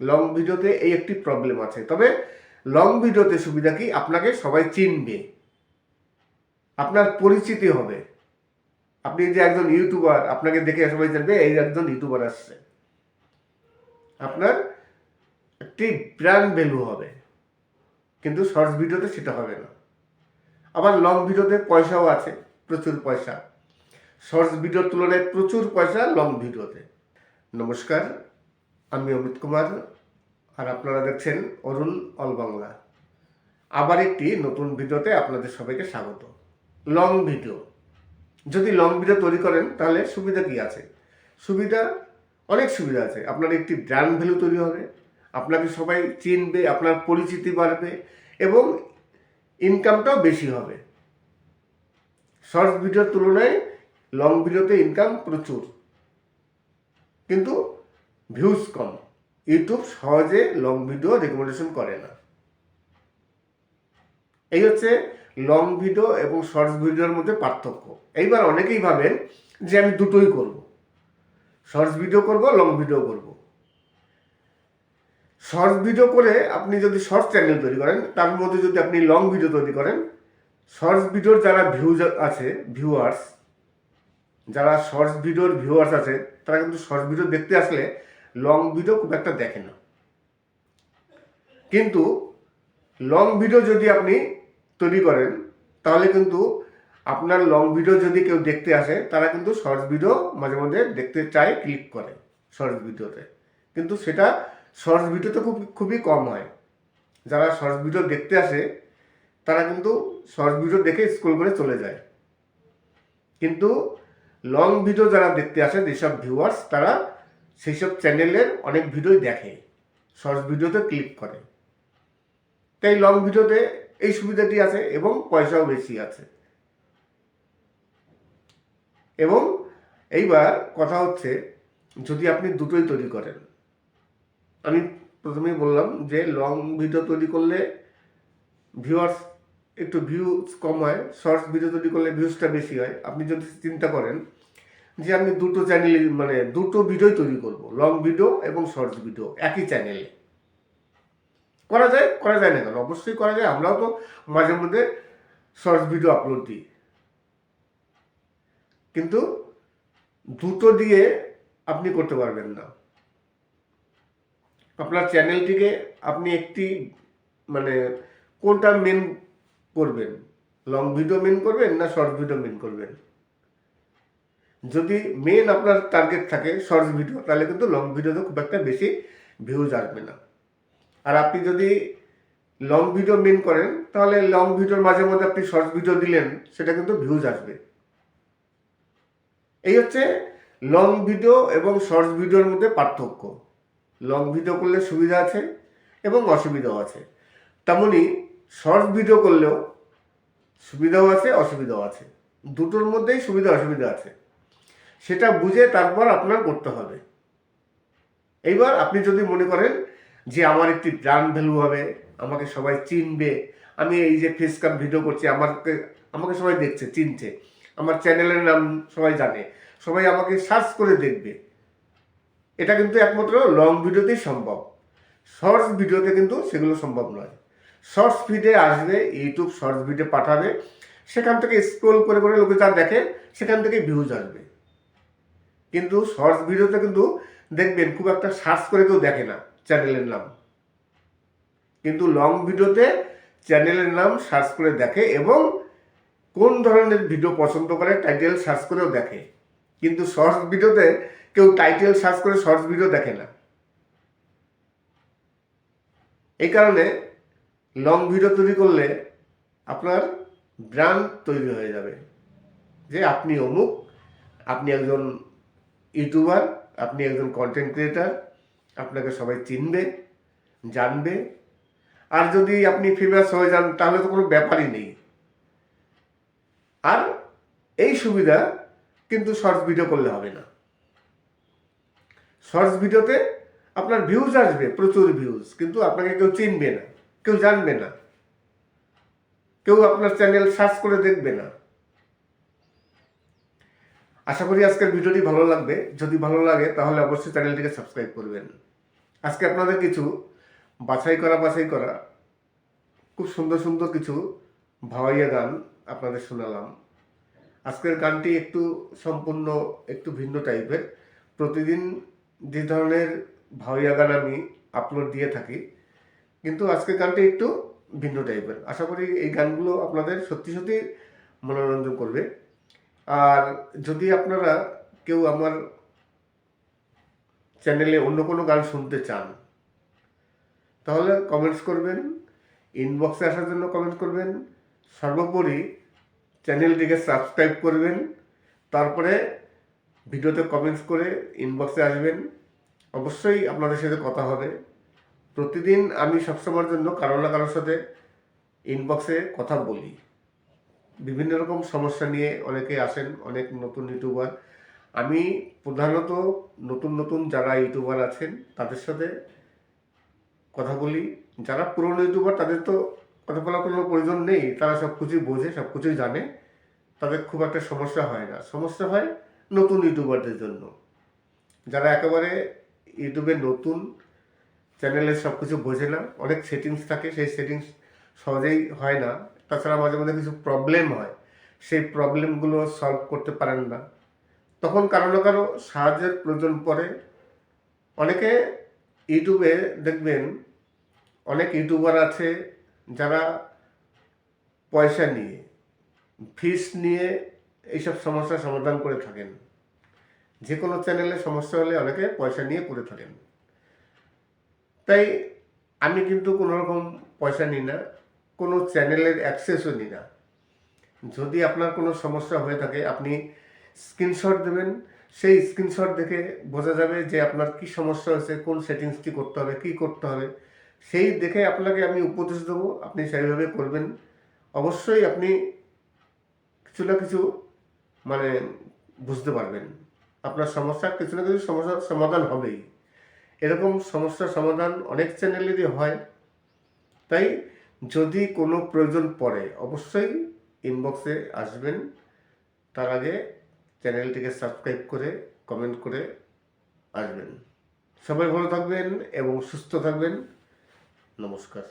লং ভিডিওতে এই একটি প্রবলেম আছে। তবে লং ভিডিওতে সুবিধা কি, আপনাকে সবাই চিনবে, আপনার পরিচিতি হবে। আপনি যে একজন ইউটিউবার, আপনাকে দেখে সবাই জানবে এই একজন ইউটিউবার আসছে, আপনার একটি ব্র্যান্ড ভ্যালু হবে। কিন্তু শর্টস ভিডিওতে সেটা হবে না। আবার লং ভিডিওতে পয়সাও আছে, প্রচুর পয়সা। শর্টস ভিডিওর তুলনায় প্রচুর পয়সা লং ভিডিওতে। নমস্কার, আমি অমিত কুমার, আর আপনারা দেখছেন অরুণ অল বাংলা। আবার একটি নতুন ভিডিওতে আপনাদের সবাইকে স্বাগত। লং ভিডিও, যদি লং ভিডিও তৈরি করেন তাহলে সুবিধা কি আছে? সুবিধা অনেক সুবিধা আছে। আপনার একটি ব্র্যান্ড ভ্যালু তৈরি হবে, আপনাকে সবাই চিনবে, আপনার পরিচিতি বাড়বে এবং ইনকামটাও বেশি হবে। শর্টস ভিডিওর তুলনায় লং ভিডিওতে ইনকাম প্রচুর, কিন্তু ভিউজ কম। ইউটিউব সহজে লং ভিডিও রেকমেন্ডেশন করে না। এই হচ্ছে লং ভিডিও এবং শর্টস ভিডিওর মধ্যে পার্থক্য। এইবার অনেকেই ভাবেন যে আমি দুটোই করব, শর্টস ভিডিও করব, লং ভিডিও করব। শর্টস ভিডিও করে আপনি যদি শর্টস চ্যানেল তৈরি করেন, তার মধ্যে যদি আপনি লং ভিডিও তৈরি করেন, শর্টস ভিডিওর যারা ভিউয়ার্স, যারা শর্টস ভিডিওর ভিউয়ার্স আছে, তারা কিন্তু শর্টস ভিডিও দেখতে আসলে লং ভিডিও খুব একটা দেখে না। কিন্তু লং ভিডিও যদি আপনি তৈরি করেন তাহলে কিন্তু আপনার লং ভিডিও যদি কেউ দেখতে আসে, তারা কিন্তু শর্টস ভিডিও মাঝে মধ্যে দেখতে চায়, ক্লিক করে শর্টস ভিডিওতে। কিন্তু সেটা শর্টস ভিডিওতে খুবই কম হয়। যারা শর্টস ভিডিও দেখতে আসে তারা কিন্তু শর্টস ভিডিও দেখে স্ক্রল করে চলে যায়। কিন্তু লং ভিডিও যারা দেখতে আসে, যেসব ভিউয়ার্স, তারা সেই সব চ্যানেলের অনেক ভিডিওই দেখে, শর্টস ভিডিওতে ক্লিক করে। তাই লং ভিডিওতে এই সুবিধাটি আছে এবং পয়সাও বেশি আছে। এবং এইবার কথা হচ্ছে, যদি আপনি দুটোই তৈরি করেন, আমি প্রথমেই বললাম যে লং ভিডিও তৈরি করলে ভিউয়ার্স একটু ভিউজ কম হয়, শর্টস ভিডিও তৈরি করলে ভিউজটা বেশি হয়। আপনি যদি চিন্তা করেন যে আমি দুটো চ্যানেল, দুটো ভিডিও তৈরি করব, লং ভিডিও এবং শর্টস ভিডিও একই চ্যানেলে, করা যায় না কেন? অবশ্যই করা যায়। আমরাও তো মাঝে মধ্যে শর্টস ভিডিও আপলোড দিই। কিন্তু দুটো দিয়ে আপনি করতে পারবেন না। আপনার চ্যানেলটিকে আপনি একটি কোনটা মেন করবেন? লং ভিডিও মেন করবেন না শর্টস ভিডিও মেন করবেন? যদি মেন আপনার টার্গেট থাকে শর্টস ভিডিও, তাহলে কিন্তু লং ভিডিওতে খুব একটা বেশি ভিউজ আসবে না। আর আপনি যদি লং ভিডিও মেন করেন, তাহলে লং ভিডিওর মাঝে মধ্যে আপনি শর্টস ভিডিও দিলেন, সেটা কিন্তু ভিউজ আসবে। এই হচ্ছে লং ভিডিও এবং শর্টস ভিডিওর মধ্যে পার্থক্য। লং ভিডিও করলে সুবিধা আছে এবং অসুবিধাও আছে, তেমনি শর্টস ভিডিও করলেও সুবিধাও আছে, অসুবিধাও আছে। দুটোর মধ্যেই সুবিধা অসুবিধা আছে, সেটা বুঝে তারপর আপনার করতে হবে। এইবার আপনি যদি মনে করেন যে আমার একটি ব্র্যান্ড ভ্যালু হবে, আমাকে সবাই চিনবে, আমি এই যে ফেস ক্যাম ভিডিও করছি, আমাকে সবাই দেখছে, চিনছে, আমার চ্যানেলের নাম সবাই জানে, সবাই আমাকে সার্চ করে দেখবে, এটা কিন্তু একমাত্র লং ভিডিওতেই সম্ভব। শর্টস ভিডিওতে কিন্তু সেগুলো সম্ভব নয়। শর্টস ভিডিও আসবে, ইউটিউব শর্টস ভিডিও পাঠাবে, সেখান থেকে স্ক্রল করে করে লোকে যা দেখে সেখান থেকে ভিউজ আসবে। কিন্তু শর্টস ভিডিওতে কিন্তু দেখবেন খুব একটা সার্চ করে কেউ দেখে না চ্যানেলের নাম। কিন্তু লং ভিডিওতে চ্যানেলের নাম সার্চ করে দেখে এবং কোন ধরনের ভিডিও পছন্দ করে টাইটেল সার্চ করেও দেখে, কিন্তু শর্টস ভিডিওতে কেউ টাইটেল সার্চ করে শর্টস ভিডিও দেখে না। এই কারণে লং ভিডিও তৈরি করলে আপনার ব্র্যান্ড তৈরি হয়ে যাবে যে আপনি অমুক, আপনি একজন ইউটিউবার, আপনি একজন কন্টেন্ট ক্রিয়েটার, আপনাকে সবাই চিনবে, জানবে। আর যদি আপনি ফেমাস হয়ে যান তাহলে তো কোনো ব্যাপারই নেই। আর এই সুবিধা কিন্তু শর্টস ভিডিও করলে হবে না। শর্টস ভিডিওতে আপনার ভিউজ আসবে, প্রচুর ভিউজ, কিন্তু আপনাকে কেউ চিনবে না, কেউ জানবে না, কেউ আপনার চ্যানেল সার্চ করে দেখবে না। আশা করি আজকের ভিডিওটি ভালো লাগবে। যদি ভালো লাগে তাহলে অবশ্যই চ্যানেলটিকে সাবস্ক্রাইব করবেন। আজকে আপনাদের কিছু বাছাই করা খুব সুন্দর সুন্দর কিছু ভাওয়াইয়া গান আপনাদের শোনালাম। আজকের গানটি সম্পূর্ণ একটু ভিন্ন টাইপের। প্রতিদিন যে ধরনের ভাওয়াইয়া গান আমি আপলোড দিয়ে থাকি, কিন্তু আজকের গানটি একটু ভিন্ন টাইপের। আশা করি এই গানগুলো আপনাদের সত্যি সত্যি মনোরঞ্জন করবে। আর যদি আপনারা কেউ আমার চ্যানেলে অন্য কোনো গান শুনতে চান তাহলে কমেন্টস করবেন, ইনবক্সে আসার জন্য কমেন্ট করবেন। সর্বোপরি চ্যানেলটিকে সাবস্ক্রাইব করবেন, তারপরে ভিডিওতে কমেন্টস করে ইনবক্সে আসবেন। অবশ্যই আপনাদের সাথে কথা হবে। প্রতিদিন আমি সবসময়ের জন্য কারো না কারোর সাথে ইনবক্সে কথা বলি। বিভিন্ন রকম সমস্যা নিয়ে অনেকে আসেন, অনেক নতুন ইউটিউবার। আমি প্রধানত নতুন যারা ইউটিউবার আছেন তাদের সাথে কথা বলি। যারা পুরনো ইউটিউবার তাদের তো কথা বলার কোনো প্রয়োজন নেই, তারা সব কিছুই বোঝে, সব কিছুই জানে, তাদের খুব একটা সমস্যা হয় না। সমস্যা হয় নতুন ইউটিউবারদের জন্য, যারা একেবারে ইউটিউবে নতুন, চ্যানেলের সব কিছু বোঝে না, অনেক সেটিংস থাকে, সেই সেটিংস সহজেই হয় না। তাছাড়া মাঝে মাঝে কিছু প্রবলেম হয়, সেই প্রবলেমগুলো সলভ করতে পারেন না, তখন কারো না কারো সাহায্যের প্রয়োজন পড়ে। অনেকে ইউটিউবে দেখবেন, অনেক ইউটিউবার আছে যারা পয়সা নিয়ে, ফিস নিয়ে এইসব সমস্যার সমাধান করে থাকেন। যে কোনো চ্যানেলে সমস্যা হলে অনেকে পয়সা নিয়ে করে থাকেন। তাই আমি কিন্তু কোনো রকম পয়সা নিই না, কোনো চ্যানেলের অ্যাক্সেসও নিই না। যদি আপনার কোনো সমস্যা হয়ে থাকে আপনি স্ক্রিনশট দেবেন, সেই স্ক্রিনশট দেখে বোঝা যাবে যে আপনার কি সমস্যা হয়েছে, কোন সেটিংসটি করতে হবে, কী করতে হবে, সেই দেখে আপনাকে আমি উপদেশ দেবো, আপনি সেইভাবে করবেন। অবশ্যই আপনি কিছু না কিছু মানে বুঝতে পারবেন, আপনার সমস্যার কিছু না কিছু সমস্যার সমাধান হবেই। এরকম সমস্যার সমাধান অনেক চ্যানেলেরই হয়। তাই যদি কোনো প্রয়োজন পড়ে অবশ্যই ইনবক্সে আসবেন। তার আগে চ্যানেলটিকে সাবস্ক্রাইব করে কমেন্ট করে আসবেন। সবাই ভালো থাকবেন এবং সুস্থ থাকবেন। নমস্কার।